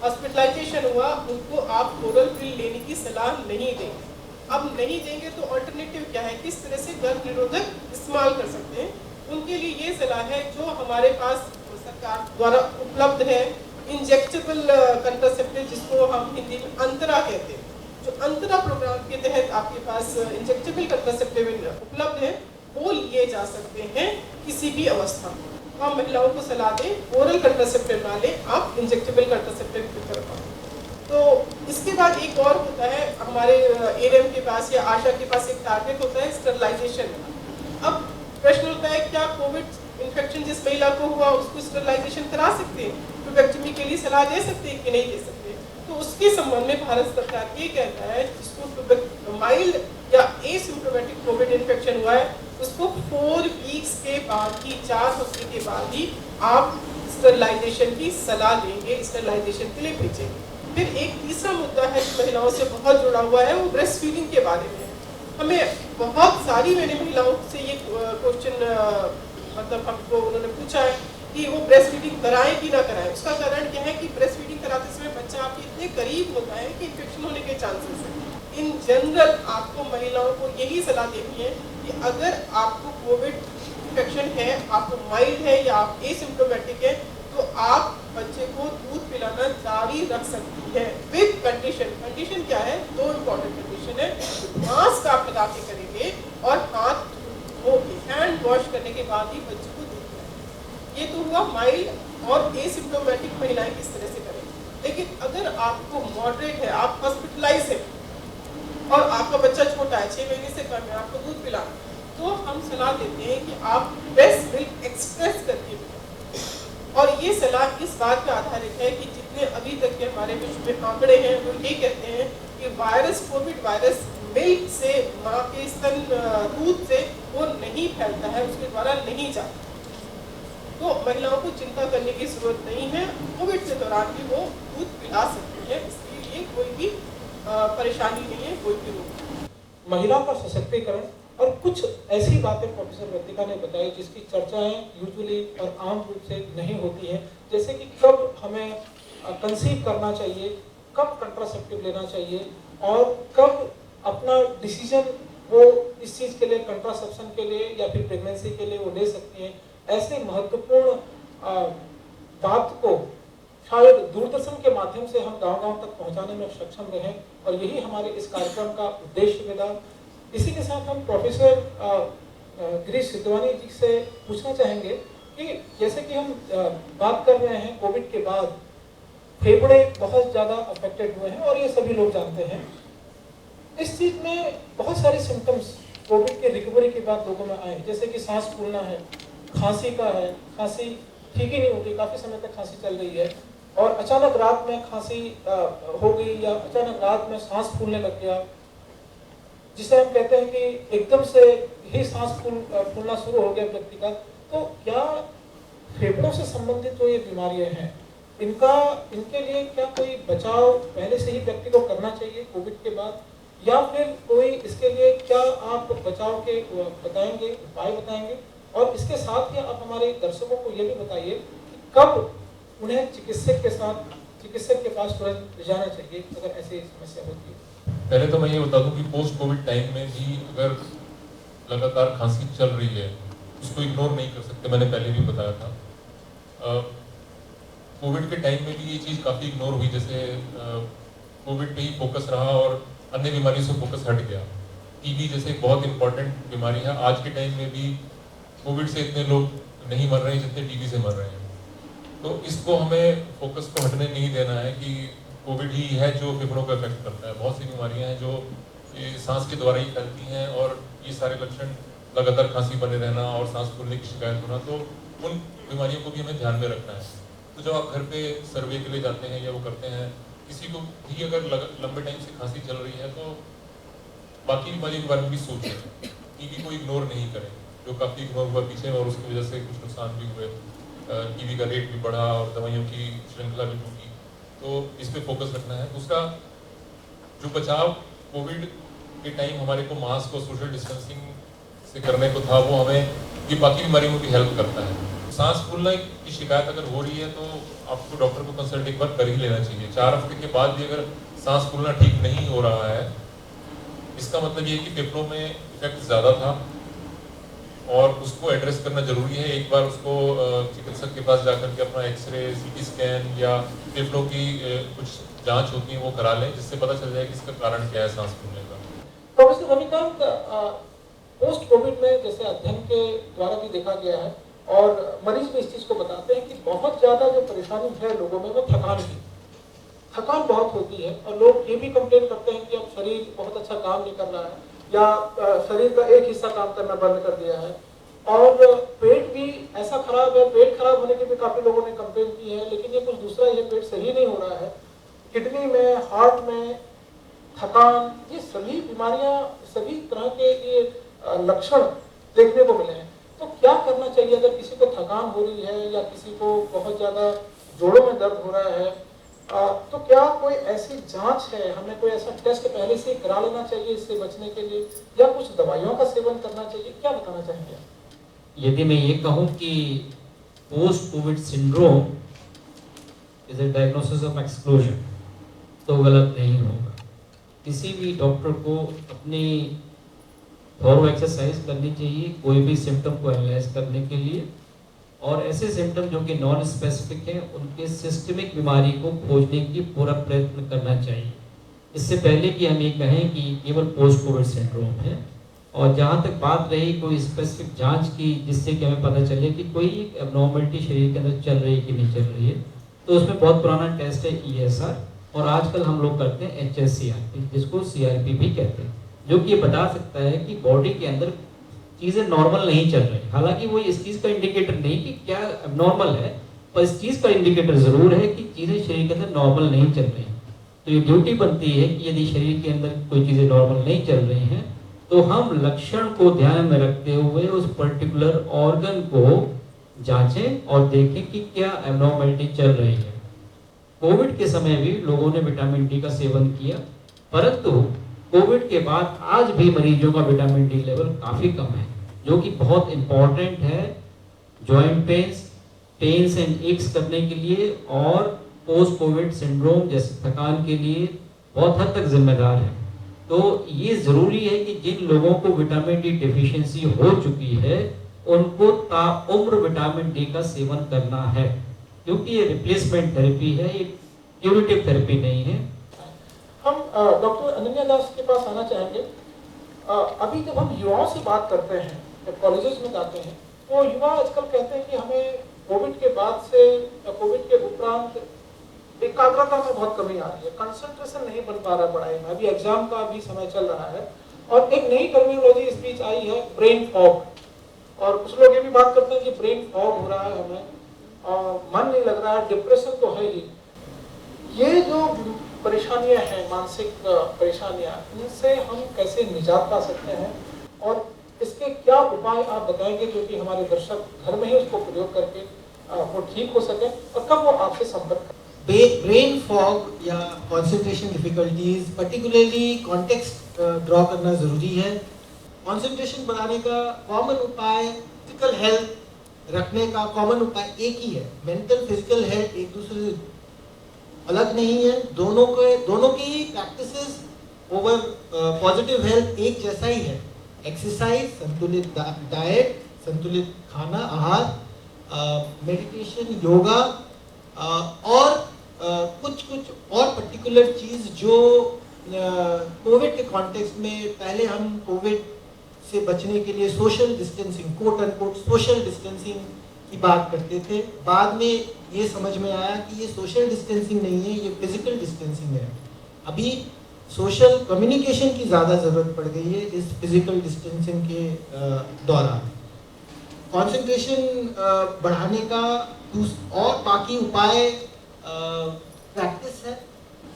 हॉस्पिटलाइजेशन हुआ, उनको आप ओरल पिल लेने की सलाह नहीं देंगे। अब नहीं देंगे तो अल्टरनेटिव क्या है, किस तरह से गर्भ निरोधक इस्तेमाल कर सकते हैं, उनके लिए ये सलाह है जो हमारे पास सरकार द्वारा उपलब्ध है। इंजेक्टेबल कंट्रासेप्टिव जिसको हम हिंदी में अंतरा कहते हैं, जो अंतरा प्रोग्राम के तहत आपके पास इंजेक्टेबल कंट्रासेप्टिव उपलब्ध है, वो लिए जा सकते हैं किसी भी अवस्था में। हम महिलाओं को सलाह दें ओरल कंट्रासेप्टिव ना लें, आप इंजेक्टेबल कंट्रासेप्टिव की तरफ आओ। तो इसके बाद एक और होता है हमारे एएनएम के पास या आशा के पास एक टारगेट होता है स्टरलाइजेशन। अब प्रश्न होता है क्या कोविड इन्फेक्शन जिस महिला को हुआ उसको स्टरलाइजेशन करा सकते हैं, ट्यूबेक्टमी के लिए सलाह दे सकते हैं कि नहीं दे सकते। तो उसके संबंध में भारत सरकार ये कहता है जिसको माइल्ड या एसिम्प्टोमेटिक कोविड इन्फेक्शन हुआ है उसको 4 वीक्स के बाद ही, 4 हफ्ते के बाद ही आप स्टरलाइजेशन की सलाह देंगे, स्टरलाइजेशन के लिए भेजेंगे। फिर एक तीसरा मुद्दा है जो महिलाओं से बहुत जुड़ा हुआ है, वो ब्रेस्ट फीडिंग के बारे में है। हमें बहुत सारी मैंने महिलाओं से ये क्वेश्चन मतलब हमको उन्होंने पूछा है कि वो ब्रेस्ट फीडिंग कराएं कि ना कराएं। उसका कारण क्या है कि ब्रेस्ट फीडिंग कराते समय बच्चा आपके इतने करीब होता है कि इन्फेक्शन होने के चांसेस है। इन जनरल आपको महिलाओं को यही सलाह देनी है कि अगर आपको कोविड इन्फेक्शन है, आपको माइल्ड है या आप एसिम्प्टोमेटिक है, तो आप बच्चे को दूध पिलाना जारी रख सकती है विद कंडीशन। कंडीशन क्या है? 2 इम्पोर्टेंट कंडीशन है। मास्क आप लगा के करेंगे और हाथ धो के हैंड वॉश करने के बाद ही बच्चे को दूध पिलाएंगे। ये तो हुआ माइल्ड और एसिम्प्टोमेटिक महिलाएं किस तरह से करेंगी। लेकिन अगर आपको मॉडरेट है, आप हॉस्पिटलाइज है और आपका बच्चा छोटा है, 6 महीने से कम है, आपको दूध पिलाना, तो हम सलाह देते हैं कि आप ब्रेस्ट मिल्क एक्सप्रेस करके पिलाएं। और ये सलाह इस बात पर आधारित है कि जितने अभी तक के हमारे विश्व में आंकड़े हैं वो ये कहते हैं कि वायरस, कोविड वायरस मिल्क से, माँ के स्तन दूध से वो नहीं फैलता है, उसके द्वारा नहीं जाता। तो महिलाओं को चिंता करने की जरूरत नहीं है, कोविड के दौरान भी वो दूध पिला सकती है, इसके लिए कोई भी परेशानी नहीं है, कोई भी रोग। महिला का सशक्तिकरण और कुछ ऐसी बातें प्रोफेसर वर्तिका ने बताई जिसकी चर्चाएं यूजुअली और आम रूप से नहीं होती हैं, जैसे कि कब हमें कंसीव करना चाहिए, कब कंट्रासेप्टिव लेना चाहिए और कब अपना डिसीजन वो इस चीज़ के लिए, कंट्रासेप्शन के लिए या फिर प्रेगनेंसी के लिए वो ले सकती हैं। ऐसे महत्वपूर्ण बात को शायद दूरदर्शन के माध्यम से हम गांव-गांव तक पहुंचाने में सक्षम रहें और यही हमारे इस कार्यक्रम का उद्देश्य था। इसी के साथ हम प्रोफेसर गिरीश सिद्धवानी जी से पूछना चाहेंगे कि जैसे कि हम बात कर रहे हैं कोविड के बाद फेफड़े बहुत ज़्यादा अफेक्टेड हुए हैं और ये सभी लोग जानते हैं। इस चीज़ में बहुत सारे सिम्टम्स कोविड के रिकवरी के बाद लोगों में आए, जैसे कि सांस फूलना है, खांसी का है, खांसी ठीक ही नहीं होती, काफ़ी समय तक खांसी चल रही है और अचानक रात में खांसी हो गई या अचानक रात में सांस फूलने लग गया, जिसे हम कहते हैं कि एकदम से ही सांस फूलना शुरू हो गया व्यक्ति का। तो क्या फेफड़ों से संबंधित जो ये बीमारियां हैं, इनके लिए क्या कोई बचाव पहले से ही व्यक्ति को करना चाहिए कोविड के बाद, या फिर कोई इसके लिए क्या आप बचाव के बताएंगे, उपाय बताएंगे? और इसके साथ ही आप हमारे दर्शकों को ये भी बताइए कि कब उन्हें चिकित्सक के पास तुरंत ले जाना चाहिए अगर ऐसी समस्या होती है। पहले तो मैं ये बता दूं कि पोस्ट कोविड टाइम में भी अगर लगातार खांसी चल रही है उसको इग्नोर नहीं कर सकते, मैंने पहले भी बताया था। कोविड के टाइम में भी ये चीज़ काफ़ी इग्नोर हुई, जैसे कोविड पे ही फोकस रहा और अन्य बीमारियों से फोकस हट गया। टीबी जैसे एक बहुत इंपॉर्टेंट बीमारी है, आज के टाइम में भी कोविड से इतने लोग नहीं मर रहे हैं जितने टीबी से मर रहे हैं। तो इसको हमें फोकस को हटने नहीं देना है कि कोविड ही है जो फेफड़ों को इफेक्ट करता है। बहुत सी बीमारियां हैं जो सांस के द्वारा ही फैलती हैं और ये सारे लक्षण लगातार खांसी बने रहना और सांस फूलने की शिकायत होना, तो उन बीमारियों को भी हमें ध्यान में रखना है। तो जब आप घर पे सर्वे के लिए जाते हैं या वो करते हैं, किसी को भी अगर लंबे टाइम से खांसी चल रही है तो बाकी बीमारियों के बारे में भी सोचें, टीबी को इग्नोर नहीं करें, जो काफ़ी इग्नोर हुआ पीछे और उसकी वजह से कुछ नुकसान भी हुए। टीबी का रेट भी बढ़ा और दवाइयों की श्रृंखला भी टूटी, तो इस पर फोकस रखना है। दूसरा, जो बचाव कोविड के टाइम हमारे को मास्क और सोशल डिस्टेंसिंग से करने को था, वो हमें ये बाकी बीमारियों में भी हेल्प करता है। सांस फूलने की शिकायत अगर हो रही है तो आपको डॉक्टर को कंसल्ट एक बार कर ही लेना चाहिए। 4 हफ्ते के बाद भी अगर सांस फूलना ठीक नहीं हो रहा है इसका मतलब ये है कि फेफड़ों में इफेक्ट ज़्यादा था और उसको एड्रेस करना जरूरी है। एक बार उसको चिकित्सक के पास जाकर के अपना एक्सरे, सीटी स्कैन या फेफड़ों की कुछ जांच होती है वो करा लें, जिससे पता चल जाए कि इसका कारण क्या है सांस फूलने का। प्रोफेसर रविकांत, पोस्ट कोविड में जैसे अध्ययन के द्वारा भी देखा गया है और मरीज भी इस चीज को बताते हैं कि बहुत ज्यादा जो परेशानी है लोगों में वो थकान बहुत होती है और लोग ये भी कंप्लेन करते हैं कि अब शरीर बहुत अच्छा काम नहीं कर रहा है या शरीर का एक हिस्सा काम करना बंद कर दिया है और पेट भी ऐसा खराब है। पेट खराब होने की भी काफी लोगों ने कंप्लेन की है, लेकिन ये कुछ दूसरा ही है, पेट सही नहीं हो रहा है। किडनी में, हार्ट में थकान, ये सभी बीमारियां, सभी तरह के ये लक्षण देखने को मिले हैं। तो क्या करना चाहिए अगर किसी को थकान हो रही है या किसी को बहुत ज्यादा जोड़ों में दर्द हो रहा है, तो क्या कोई ऐसी जांच है, हमें कोई ऐसा टेस्ट पहले से करा लेना चाहिए इससे बचने के लिए या कुछ दवाइयों का सेवन करना चाहिए? क्या बताना चाहेंगे? यदि मैं ये कहूँ कि post Covid syndrome is a diagnosis of exclusion, तो गलत नहीं होगा। किसी भी डॉक्टर को अपनी थॉरो एक्सरसाइज करनी चाहिए कोई भी सिम्टम को एनालाइज करने के लिए, और ऐसे सिम्टम जो कि नॉन स्पेसिफिक हैं उनके सिस्टमिक बीमारी को खोजने की पूरा प्रयत्न करना चाहिए, इससे पहले कि हम ये कहें कि केवल पोस्ट कोविड सिंड्रोम है। और जहाँ तक बात रही कोई स्पेसिफिक जांच की जिससे कि हमें पता चले कि कोई एबनॉर्मलिटी शरीर के अंदर चल रही है कि नहीं चल रही है, तो उसमें बहुत पुराना टेस्ट है ESR, और आजकल हम लोग करते हैं HSCRP, जिसको CRP भी कहते हैं, जो कि ये बता सकता है कि बॉडी के अंदर चीज़ें नॉर्मल नहीं चल रही। हालांकि वो इस चीज़ का इंडिकेटर नहीं कि क्या एबनॉर्मल है, पर इस चीज़ का इंडिकेटर ज़रूर है कि चीज़ें शरीर के अंदर नॉर्मल नहीं चल रही। तो ये ड्यूटी बनती है कि यदि शरीर के अंदर कोई चीज़ें नॉर्मल नहीं चल रही हैं तो हम लक्षण को ध्यान में रखते हुए उस पर्टिकुलर ऑर्गन को जांचें और देखें कि क्या एबनॉर्मलिटी चल रही है। कोविड के समय भी लोगों ने विटामिन डी का सेवन किया, परंतु कोविड के बाद आज भी मरीजों का विटामिन डी लेवल काफ़ी कम है, जो कि बहुत इम्पॉर्टेंट है जॉइंट पेन्स एंड एक्स करने के लिए, और पोस्ट कोविड सिंड्रोम जैसे थकान के लिए बहुत हद तक जिम्मेदार है। तो ये ज़रूरी है कि जिन लोगों को विटामिन डी डिफिशियंसी हो चुकी है उनको ताउम्र विटामिन डी का सेवन करना है, क्योंकि ये रिप्लेसमेंट थेरेपी है, ये क्यूरेटिव थेरेपी नहीं है। हम डॉक्टर अनन्या दास के पास आना चाहेंगे। अभी जब हम युवाओं से बात करते हैं, जब कॉलेजेस में जाते हैं, तो युवा आजकल कहते हैं कि हमें कोविड के बाद से या कोविड के उपरांत एकाग्रता में बहुत कमी आ रही है, कंसंट्रेशन नहीं बन पा रहा पढ़ाई में। अभी एग्जाम का भी समय चल रहा है और एक नई टर्मिनोलॉजी इस बीच आई है, ब्रेन फॉग, और कुछ लोग ये भी बात करते हैं कि ब्रेन फॉग हो रहा है हमें, मन नहीं लग रहा है, डिप्रेशन तो है ही। ये जो परेशानियां हैं, मानसिक परेशानियां, इनसे हम कैसे निजात पा सकते हैं और इसके क्या उपाय आप बताएंगे जो कि हमारे दर्शक घर में ही उसको प्रयोग करके वो ठीक हो सके, और कब वो आपसे संपर्क करें? ब्रेन फॉग या concentration difficulties, particularly context draw करना ज़रूरी है। कंसंट्रेशन बढ़ाने का कॉमन उपाय, फिजिकल हेल्थ रखने का कॉमन उपाय एक ही है। मेंटल फिजिकल हेल्थ एक दूसरे से अलग नहीं है, दोनों की ही प्रैक्टिसेस ओवर पॉजिटिव हेल्थ एक जैसा ही है। एक्सरसाइज, संतुलित डाइट, संतुलित खाना आहार, मेडिटेशन, योगा, और कुछ और पर्टिकुलर चीज़ जो कोविड के कॉन्टेक्स्ट में, पहले हम कोविड से बचने के लिए social distancing, quote unquote social distancing की बात करते थे। बाद में ये समझ में आया कि ये सोशल डिस्टेंसिंग नहीं है, ये फिजिकल डिस्टेंसिंग है। अभी सोशल कम्युनिकेशन की ज़्यादा ज़रूरत पड़ गई है इस फिजिकल डिस्टेंसिंग के दौरान। कंसंट्रेशन बढ़ाने का और बाकी उपाय प्रैक्टिस है।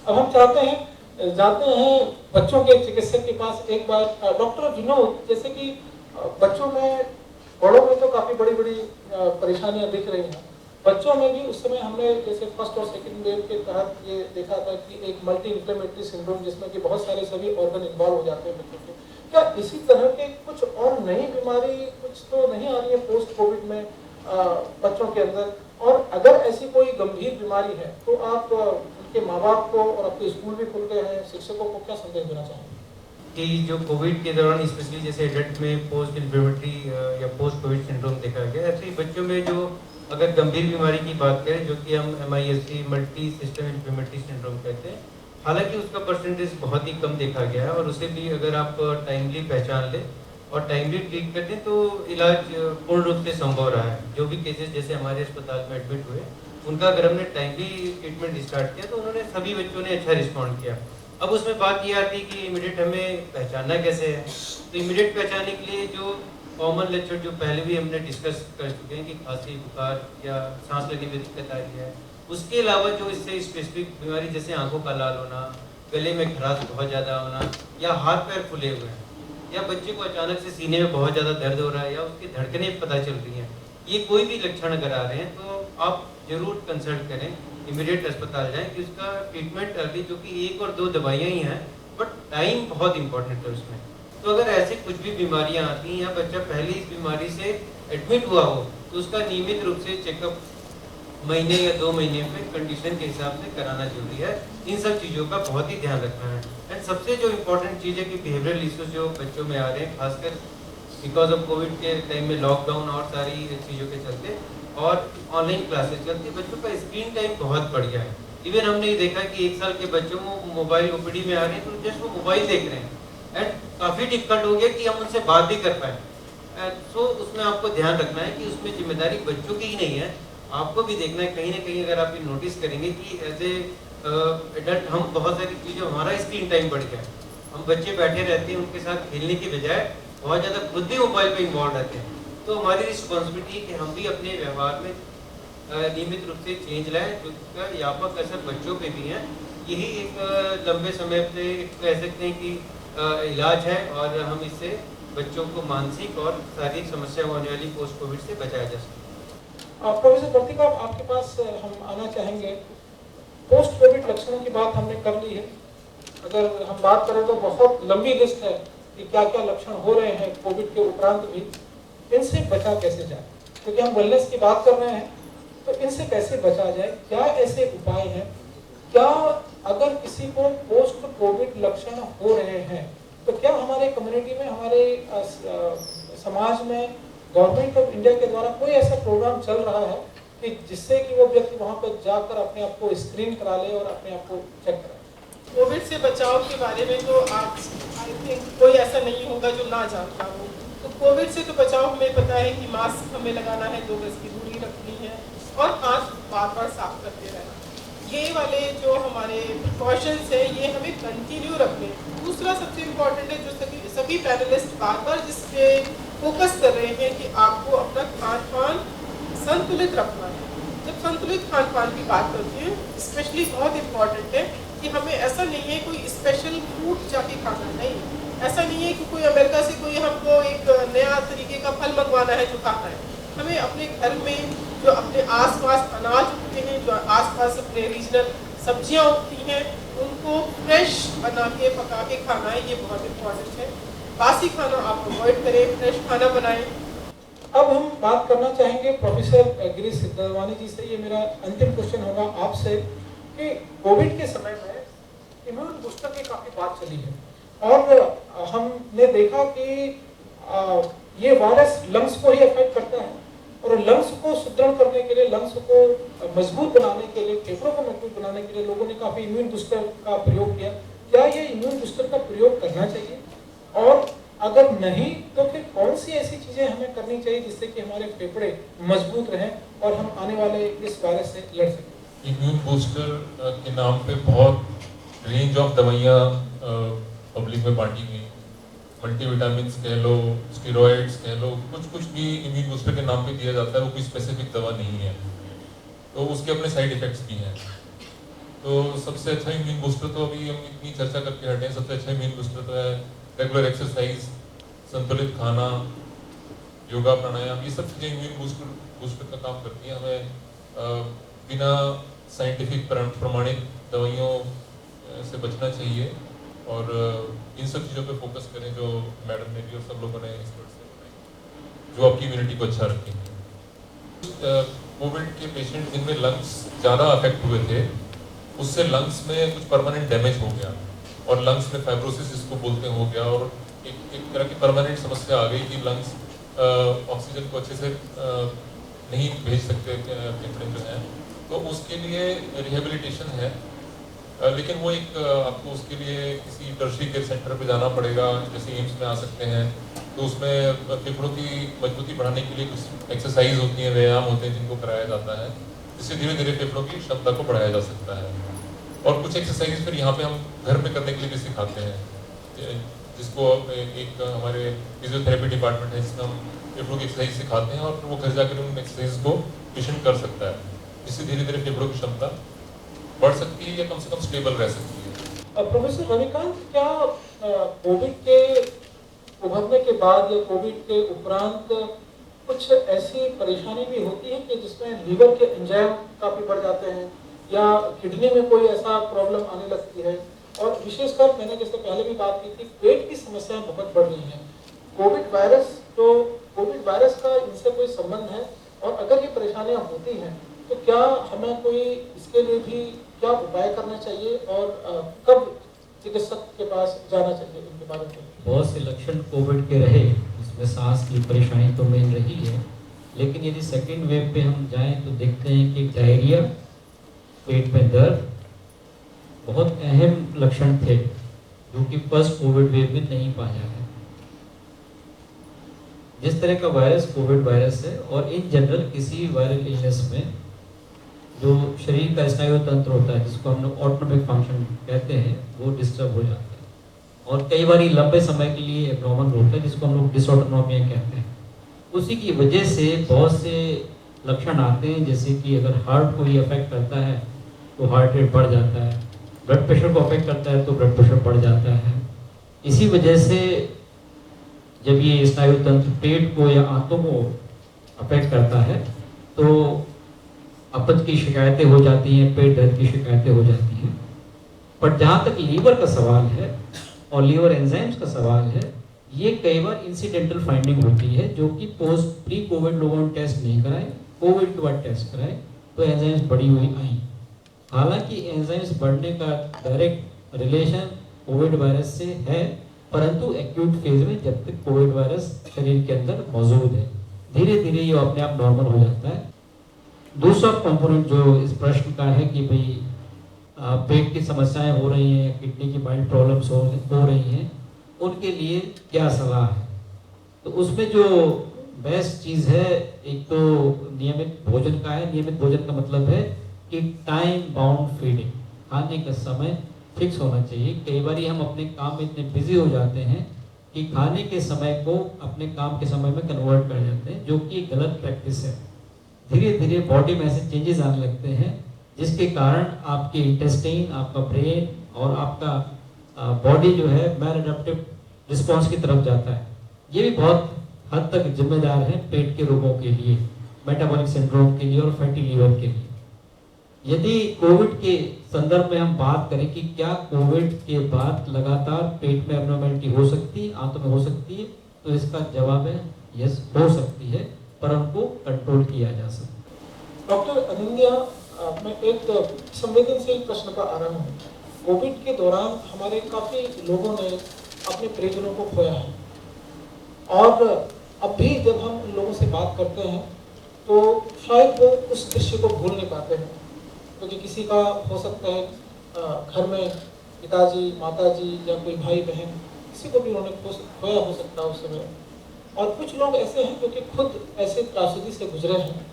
अब हम जाते हैं बच्चों के चिकित्सक के पास एक बार। डॉक्टर विनोद, जैसे कि बच्चों में, बड़ों में तो काफ़ी बड़ी बड़ी परेशानियां दिख रही हैं, बच्चों में भी उस समय हमने जैसे फर्स्ट और सेकंड वेव के तहत ये देखा था कि एक मल्टी इन्फ्लेमेटरी सिंड्रोम जिसमें कि बहुत सारे सभी ऑर्गन इन्वॉल्व हो जाते हैं बच्चों के। क्या इसी तरह के कुछ और नई बीमारी कुछ तो नहीं आ रही है पोस्ट कोविड में बच्चों के अंदर? और अगर ऐसी कोई गंभीर बीमारी है तो आप उनके माँ बाप को, और आपके स्कूल भी खुल गए हैं, शिक्षकों को क्या संदेश देना चाहेंगे? कि जो कोविड के दौरान स्पेशली जैसे एडल्ट में पोस्ट इन्फ्लेमेटरी या पोस्ट कोविड सिंड्रोम देखा गया, ऐसे ही बच्चों में जो अगर गंभीर बीमारी की बात करें जो कि हम MISC multi system inflammatory syndrome कहते हैं, हालांकि उसका परसेंटेज बहुत ही कम देखा गया है और उसे भी अगर आप टाइमली पहचान लें और टाइमली ट्रीट कर दें तो इलाज पूर्ण रूप से संभव रहा है। जो भी केसेस जैसे हमारे अस्पताल में एडमिट हुए उनका अगर हमने टाइमली ट्रीटमेंट स्टार्ट किया तो उन्होंने सभी बच्चों ने अच्छा रिस्पॉन्ड किया। अब उसमें बात ये आती है कि इमीडिएट हमें पहचानना कैसे है। तो इमीडिएट पहचानने के लिए जो कॉमन लक्षण जो पहले भी हमने डिस्कस कर चुके हैं कि खांसी, बुखार या सांस लेने में दिक्कत आ रही है, उसके अलावा जो इससे स्पेसिफिक बीमारी जैसे आंखों का लाल होना, गले में खराश बहुत ज़्यादा होना या हाथ पैर फूले हुए हैं या बच्चे को अचानक से सीने में बहुत ज़्यादा दर्द हो रहा है या उसकी धड़कनें पता चल रही हैं, ये कोई भी लक्षण अगर आ रहे हैं तो आप जरूर कंसल्ट करें, इमीडिएट अस्पताल जाएं कि उसका ट्रीटमेंट अभी जो कि 1 और 2 दवाइयाँ ही हैं बट टाइम बहुत इंपॉर्टेंट है उसमें। तो अगर ऐसे कुछ भी बीमारियां आती हैं या बच्चा पहले इस बीमारी से एडमिट हुआ हो तो उसका नियमित रूप से चेकअप महीने या 2 महीने में कंडीशन के हिसाब से कराना जरूरी है। इन सब चीज़ों का बहुत ही ध्यान रखना है। एंड सबसे जो इम्पोर्टेंट चीज़ है कि बिहेवियरल इश्यूज जो बच्चों में आ रहे हैं खासकर बिकॉज ऑफ कोविड के टाइम में लॉकडाउन और सारी चीज़ों के चलते और ऑनलाइन क्लासेस चलती, बच्चों का स्क्रीन टाइम बहुत बढ़ गया है। इवन हमने ये देखा कि 1 साल के बच्चों को मोबाइल OPD में आ रहे हैं तो जस्ट वो मोबाइल देख रहे हैं एंड काफ़ी डिफिकल्ट हो गया कि हम उनसे बात भी कर पाएँ। सो उसमें आपको ध्यान रखना है कि उसमें जिम्मेदारी बच्चों की ही नहीं है, आपको भी देखना है। कहीं ना कहीं अगर आप ये नोटिस करेंगे कि एज ए एडल्ट हम बहुत सारी चीज़ें हमारा स्क्रीन टाइम बढ़ गया है, हम बच्चे बैठे रहते हैं उनके साथ खेलने की बजाय बहुत ज़्यादा खुद भी मोबाइल पे इन्वॉल्व रहते हैं। तो हमारी रिस्पॉन्सिबिलिटी है कि हम भी अपने व्यवहार में नियमित रूप से चेंज लाएं जिसका व्यापक असर बच्चों पे भी है। यही एक लंबे समय से कह सकते हैं कि इलाज है और हम इससे बच्चों को मानसिक और शारीरिक समस्या होने वाली पोस्ट कोविड से बचाया जा सकता है। प्रोफेसर वर्तिका, आपके पास हम आना चाहेंगे। पोस्ट कोविड लक्षणों की बात हमने कर ली है, अगर हम बात करें तो बहुत लंबी लिस्ट है कि क्या क्या लक्षण हो रहे हैं कोविड के उपरांत भी, इनसे बचा कैसे जाए, क्योंकि हम वेलनेस की बात कर रहे हैं तो इनसे कैसे बचा जाए, क्या ऐसे उपाय हैं, क्या अगर किसी को पोस्ट कोविड लक्षण हो रहे हैं तो क्या हमारे कम्युनिटी में, हमारे समाज में गवर्नमेंट ऑफ इंडिया के द्वारा कोई ऐसा प्रोग्राम चल रहा है कि जिससे कि वो व्यक्ति वहाँ पर जाकर अपने आप को स्क्रीन करा ले और अपने आप को चेक कराए? कोविड से बचाव के बारे में तो आज आई थिंक कोई ऐसा नहीं होगा जो ना जानता हो। तो कोविड से तो बचाव हमें पता है कि मास्क हमें लगाना है, 2 गज की दूरी रखनी है और हाथ बार बार साफ करते रहना। ये वाले जो हमारे प्रिकॉशंस है ये हमें कंटिन्यू रखने। दूसरा सबसे इम्पोर्टेंट है जो सभी पैनलिस्ट बार बार जिस पे फोकस कर रहे हैं कि आपको अपना खान पान संतुलित रखना है। जब संतुलित खान पान की बात करते हैं स्पेशली बहुत इम्पॉर्टेंट है कि हमें ऐसा नहीं है कोई स्पेशल फूड जाके खाना, नहीं, ऐसा नहीं है कि कोई अमेरिका से कोई हमको एक नया तरीके का फल मंगवाना है जो खाना है। हमें अपने घर में जो अपने आसपास अनाज उगते हैं, जो आसपास अपने रीजनल सब्जियां उगती हैं, उनको फ्रेश बना के पका के खाना है, ये बहुत इम्पोर्टेंट है। बासी खाना आप अवॉइड करें, फ्रेश खाना बनाएं। अब हम बात करना चाहेंगे प्रोफेसर गिरीश सिद्धरवानी जी से। ये मेरा अंतिम क्वेश्चन होगा आपसे कि कोविड के समय में इम्यून बूस्टर की काफ़ी बात चली है और हमने देखा कि ये वायरस लंग्स को ही अफेक्ट करता है और लंग्स को सुदृढ़ करने के लिए, लंग्स को मजबूत बनाने के लिए, फेफड़ों को मजबूत बनाने के लिए लोगों ने काफ़ी इम्यून बूस्टर का प्रयोग किया। क्या ये इम्यून बूस्टर का प्रयोग करना चाहिए और अगर नहीं तो फिर कौन सी ऐसी चीज़ें हमें करनी चाहिए जिससे कि हमारे फेफड़े मजबूत रहें और हम आने वाले इस वायरस से लड़ सकें? इम्यून बूस्टर के नाम पे बहुत रेंज ऑफ दवाइयाँ पब्लिक में बांटी गई, मल्टीविटामिन्स कह लो, स्टेरॉइड्स कह लो, कुछ भी इम्यून बूस्टर के नाम पे दिया जाता है, वो कोई स्पेसिफिक दवा नहीं है, तो उसके अपने साइड इफेक्ट्स भी हैं। तो सबसे अच्छा इम्यून बूस्टर तो अभी हम इतनी चर्चा करके हटे हैं, सबसे अच्छा इम्यून बूस्टर तो है रेगुलर एक्सरसाइज, संतुलित खाना, योगा, प्राणायाम, ये सब चीज़ें इम्यून बूस्टर का काम करती हैं। हमें बिना साइंटिफिक प्रमाणित दवाइयों से बचना चाहिए और इन सब चीज़ों पे फोकस करें जो मैडम ने भी और सब लोगों ने एक्सपर्ट से बताई, जो आपकी इम्यूनिटी को अच्छा रखेंगे। कोविड के पेशेंट जिनमें लंग्स ज़्यादा अफेक्ट हुए थे, उससे लंग्स में कुछ परमानेंट डैमेज हो गया, और लंग्स में फाइब्रोसिस जिसको बोलते हैं हो गया, और एक तरह की परमानेंट समस्या आ गई कि लंग्स ऑक्सीजन को अच्छे से नहीं भेज सकते फेफड़े जो हैं, तो उसके लिए रिहेबिलिटेशन है। लेकिन वो एक आपको उसके लिए किसी टर्शरी केयर सेंटर पे जाना पड़ेगा, जैसे एम्स में आ सकते हैं, तो उसमें फेफड़ों की मजबूती बढ़ाने के लिए कुछ एक्सरसाइज होती हैं, व्यायाम होते हैं जिनको कराया जाता है, जिससे धीरे धीरे फेफड़ों की क्षमता को बढ़ाया जा सकता है। और कुछ एक्सरसाइज फिर यहाँ पे हम घर पे करने के लिए भी सिखाते हैं, जिसको एक हमारे फिजियोथेरेपी डिपार्टमेंट है जिसमें हम फेफड़ों की एक्सरसाइज सिखाते हैं, और फिर वो घर जाकर उन एक्सरसाइज को पेशेंट कर सकता है, जिससे धीरे धीरे फेफड़ों की क्षमता बढ़ सकती है या कम से कम स्टेबल रह सकती है। प्रोफेसर रविकांत, क्या कोविड के उभरने के बाद या कोविड के उपरांत कुछ ऐसी परेशानी भी होती है कि जिसमें लीवर के एंजाइम काफ़ी बढ़ जाते हैं या किडनी में कोई ऐसा प्रॉब्लम आने लगती है? और विशेषकर मैंने जैसे पहले भी बात की थी, पेट की समस्याएं बहुत बढ़ रही हैं। कोविड वायरस का इनसे कोई संबंध है? और अगर ये परेशानियां होती हैं तो क्या हमें कोई इसके लिए भी क्या उपाय करना चाहिए और कब चिकित्सक के पास जाना चाहिए, इनके बारे में? बहुत से लक्षण कोविड के रहे, इसमें सांस की परेशानी तो मेन रही है, लेकिन यदि सेकेंड वेव पे हम जाएं तो देखते हैं कि डायरिया, पेट में दर्द बहुत अहम लक्षण थे जो कि फर्स्ट कोविड वेव में नहीं पाया है। जिस तरह का वायरस कोविड वायरस है, और इन जनरल किसी वायरल इलनेस में जो शरीर का स्नायु तंत्र होता है, जिसको हम लोग ऑटोनोमिक फंक्शन कहते हैं, वो डिस्टर्ब हो जाता है, और कई बार लंबे समय के लिए एब्नॉर्मल होता है, जिसको हम लोग डिसऑटोनोमिया कहते हैं। उसी की वजह से बहुत से लक्षण आते हैं, जैसे कि अगर हार्ट को ही अफेक्ट करता है तो हार्ट रेट बढ़ जाता है, ब्लड प्रेशर को अफेक्ट करता है तो ब्लड प्रेशर बढ़ जाता है। इसी वजह से जब ये स्नायु तंत्र पेट को या आंतों को अफेक्ट करता है तो अपच की शिकायतें हो जाती हैं, पेट दर्द की शिकायतें हो जाती हैं। पर जहाँ तक लीवर का सवाल है और लीवर एंजाइम्स का सवाल है, ये कई बार इंसिडेंटल फाइंडिंग होती है, जो कि प्री कोविड लोगों ने टेस्ट नहीं कराए, कोविड के बाद टेस्ट कराए तो एंजाइम्स बढ़ी हुई आई। हालांकि एंजाइम्स बढ़ने का डायरेक्ट रिलेशन कोविड वायरस से है, परंतु एक्यूट फेज में जब तक कोविड वायरस शरीर के अंदर मौजूद है, धीरे धीरे ये अपने आप नॉर्मल हो जाता है। दूसरा कंपोनेंट जो इस प्रश्न का है कि भाई पेट की समस्याएं हो रही हैं, किडनी की माइल्ड प्रॉब्लम्स हो रही हैं, उनके लिए क्या सलाह है? तो उसमें जो बेस्ट चीज़ है, एक तो नियमित भोजन का है। नियमित भोजन का मतलब है कि टाइम बाउंड फीडिंग, खाने का समय फिक्स होना चाहिए। कई बार हम अपने काम में इतने बिजी हो जाते हैं कि खाने के समय को अपने काम के समय में कन्वर्ट कर जाते हैं, जो कि गलत प्रैक्टिस है। धीरे धीरे बॉडी में ऐसे चेंजेस आने लगते हैं जिसके कारण आपके इंटेस्टाइन, आपका ब्रेन और आपका बॉडी जो है मैल एडेप्टिव रिस्पॉन्स की तरफ जाता है। ये भी बहुत हद तक जिम्मेदार है पेट के रोगों के लिए, मेटाबॉलिक सिंड्रोम के लिए और फैटी लीवर के लिए। यदि कोविड के संदर्भ में हम बात करें कि क्या कोविड के बाद लगातार पेट में एब्नॉर्मैलिटी हो सकती है, आंतों में हो सकती है, तो इसका जवाब है यस, हो सकती है, पर उनको कंट्रोल किया जा सकता है। डॉक्टर अनन्या, मैं एक संवेदनशील प्रश्न पर आ रहा हूँ। कोविड के दौरान हमारे काफ़ी लोगों ने अपने परिजनों को खोया है, और अब भी जब हम उन लोगों से बात करते हैं तो शायद वो उस दृश्य को भूल नहीं पाते हैं, क्योंकि किसी का हो सकता है घर में पिताजी, माताजी या कोई भाई बहन, किसी को भी उन्होंने खोया हो सकता है उस समय। और कुछ लोग ऐसे हैं जो कि खुद ऐसे त्रासदी से गुजरे हैं,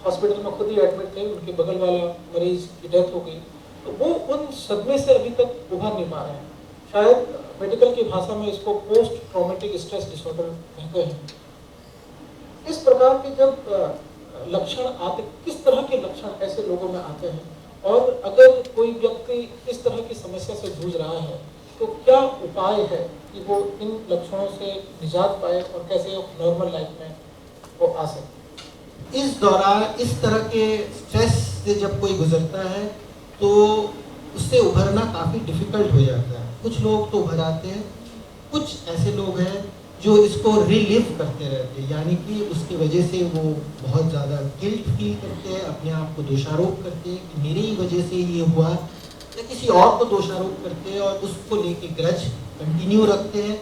हॉस्पिटल में खुद ही एडमिट थे, उनके बगल वाला मरीज की डेथ हो गई, तो वो उन सदमे से अभी तक उभर नहीं पा रहे हैं। शायद मेडिकल की भाषा में इसको पोस्ट ट्रॉमेटिक स्ट्रेस डिसऑर्डर कहते हैं। इस प्रकार के जब लक्षण आते, किस तरह के लक्षण ऐसे लोगों में आते हैं, और अगर कोई व्यक्ति इस तरह की समस्या से जूझ रहा है तो क्या उपाय है कि वो इन लक्षणों से निजात पाए और कैसे नॉर्मल लाइफ में वो आ सके? इस दौरान इस तरह के स्ट्रेस से जब कोई गुजरता है तो उससे उभरना काफ़ी डिफ़िकल्ट हो जाता है। कुछ लोग तो उभर आते हैं, कुछ ऐसे लोग हैं जो इसको रिलीव करते रहते हैं, यानी कि उसकी वजह से वो बहुत ज़्यादा गिल्ट फील करते हैं, अपने आप को दोषारोप करते हैं कि मेरी ही वजह से ये हुआ। या किसी और को दोषारोप करते हैं और उसको लेके ग्रज कंटिन्यू रखते हैं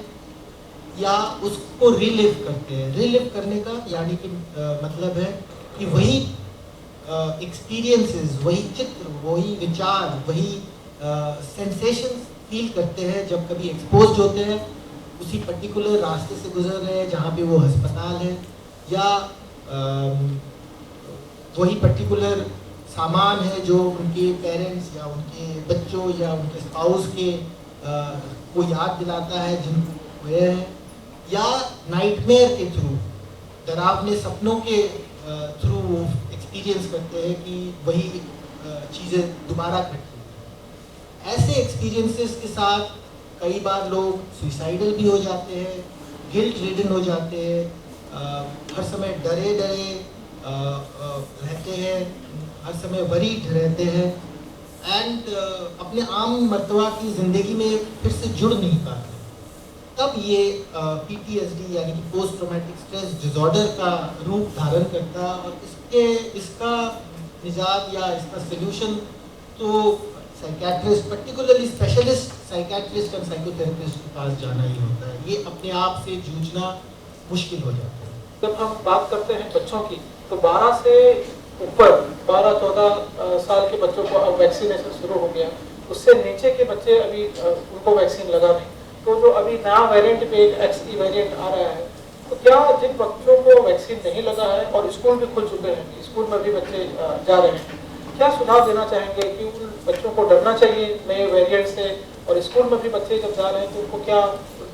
या उसको रिलिव करते हैं। रिलिव करने का यानी कि मतलब है कि वही एक्सपीरियंसेस, वही चित्र, वही विचार, वही सेंसेशंस फील करते हैं जब कभी एक्सपोज्ड होते हैं, उसी पर्टिकुलर रास्ते से गुजर रहे हैं जहाँ पे वो अस्पताल है, या वही पर्टिकुलर सामान है जो उनके पेरेंट्स या उनके बच्चों या उनके स्पाउस के को याद दिलाता है जिनको हुए हैं, या नाइटमेयर के थ्रू, डरावने सपनों के थ्रू एक्सपीरियंस करते हैं कि वही चीज़ें दोबारा घटती हैं। ऐसे एक्सपीरियंसेस के साथ कई बार लोग सुइसाइडल भी हो जाते हैं, गिल्ट रिडन हो जाते हैं, हर समय डरे रहते हैं, हर समय वरीड रहते हैं एंड अपने आम मर्तबा की ज़िंदगी में फिर से जुड़ नहीं पाते। तब ये PTSD यानी कि पोस्ट ट्रॉमेटिक स्ट्रेस डिसऑर्डर का रूप धारण करता है और इसका निजात या इसका सोल्यूशन तो साइकेट्रिस्ट, पर्टिकुलरली स्पेशलिस्ट साइकेट्रिस्ट और साइकोथेरेपिस्ट के पास जाना ही होता है। ये अपने आप से जूझना मुश्किल हो जाता है। जब हम बात करते हैं बच्चों की, तो 12 से ऊपर 12-14 साल के बच्चों को अब वैक्सीनेशन शुरू हो गया। उससे नीचे के बच्चे अभी उनको वैक्सीन लगा नहीं। तो जो अभी नया वेरिएंट पे XE वेरिएंट आ रहा है, तो क्या जिन बच्चों को वैक्सीन नहीं लगा है और स्कूल भी खुल चुके हैं, स्कूल में भी बच्चे जा रहे हैं, क्या सुझाव देना चाहेंगे कि उन बच्चों को डरना चाहिए नए वेरिएंट से? और स्कूल में भी बच्चे जब जा रहे हैं तो उनको क्या,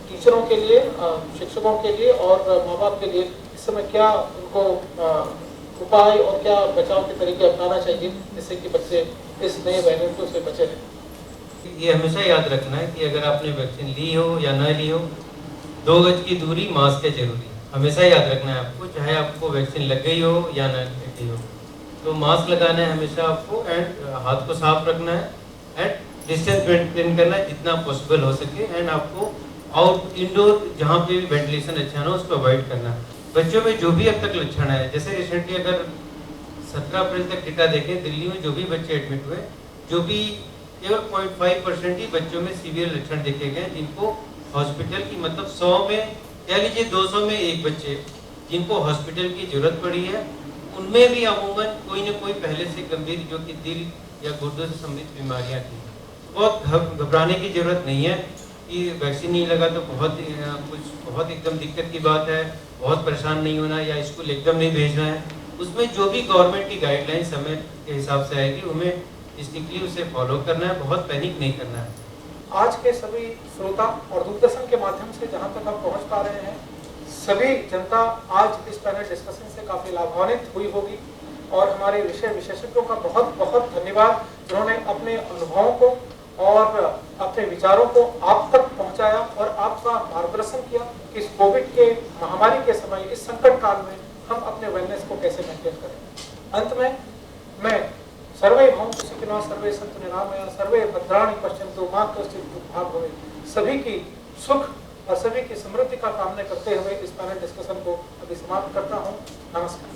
टीचरों के लिए, शिक्षकों के लिए और माँ बाप के लिए इस समय क्या उनको उपाय और क्या बचाव के तरीके अपनाना चाहिए जिससे कि बच्चे इस नए वेरिएंटों से बचे रहें? ये हमेशा याद रखना है कि अगर आपने वैक्सीन ली हो या न ली हो, 2 गज की दूरी, मास्क है जरूरी। हमेशा याद रखना है आपको, चाहे आपको वैक्सीन लग गई हो या न लग गई हो। तो मास्क लगाना है हमेशा आपको, एंड हाथ को साफ रखना है, एंड डिस्टेंस मेंटेन करना है जितना पॉसिबल हो सके, एंड आपको आउट इंडोर जहाँ पे भी वेंटिलेशन अच्छा ना उसको अवॉइड करना है। बच्चों में जो भी अब तक लक्षण है, जैसे रिसेंटली अगर 17 अप्रैल तक डेटा देखें, दिल्ली में जो भी बच्चे एडमिट हुए, जो भी केवल 0.5% ही बच्चों में सीवियर लक्षण देखे गए जिनको हॉस्पिटल की, मतलब 100 में कह लीजिए 200 में 1 बच्चे जिनको हॉस्पिटल की जरूरत पड़ी है। उनमें भी अमूमन कोई न कोई पहले से गंभीर जो कि दिल या गुर्दों से संबंधित बीमारियां थी। बहुत घबराने की जरूरत नहीं है कि वैक्सीन नहीं लगा तो बहुत एकदम दिक्कत की बात है, बहुत परेशान नहीं होना या स्कूल एकदम नहीं भेजना है। उसमें जो भी गवर्नमेंट की गाइडलाइन समय के हिसाब से आएगी उन्हें स्ट्रिक्टली उसे फॉलो करना है, बहुत पैनिक नहीं करना है। आज के सभी श्रोता और दूरदर्शन के माध्यम से जहां तक हम पहुंच पा रहे हैं, सभी जनता आज इस पैनल डिस्कशन से काफी लाभान्वित हुई होगी और हमारे विषय विशेषज्ञों का बहुत बहुत धन्यवाद जिन्होंने अपने अनुभवों को और अपने विचारों को आप तक पहुंचाया और आपका मार्गदर्शन किया कि इस कोविड के महामारी के समय, इस संकट काल में हम अपने वेलनेस को कैसे मेंटेन करें। अंत में मैं सर्वे भवन्तु सुखिनः, सर्वे सन्तु निरामयाः, सर्वे भद्राणि पश्यन्तु मा कश्चित् दुःखभाग् भवेत्। सभी की सुख और सभी की समृद्धि का कामना करते हुए इस पैनल डिस्कशन को अभी समाप्त करता हूँ। नमस्कार।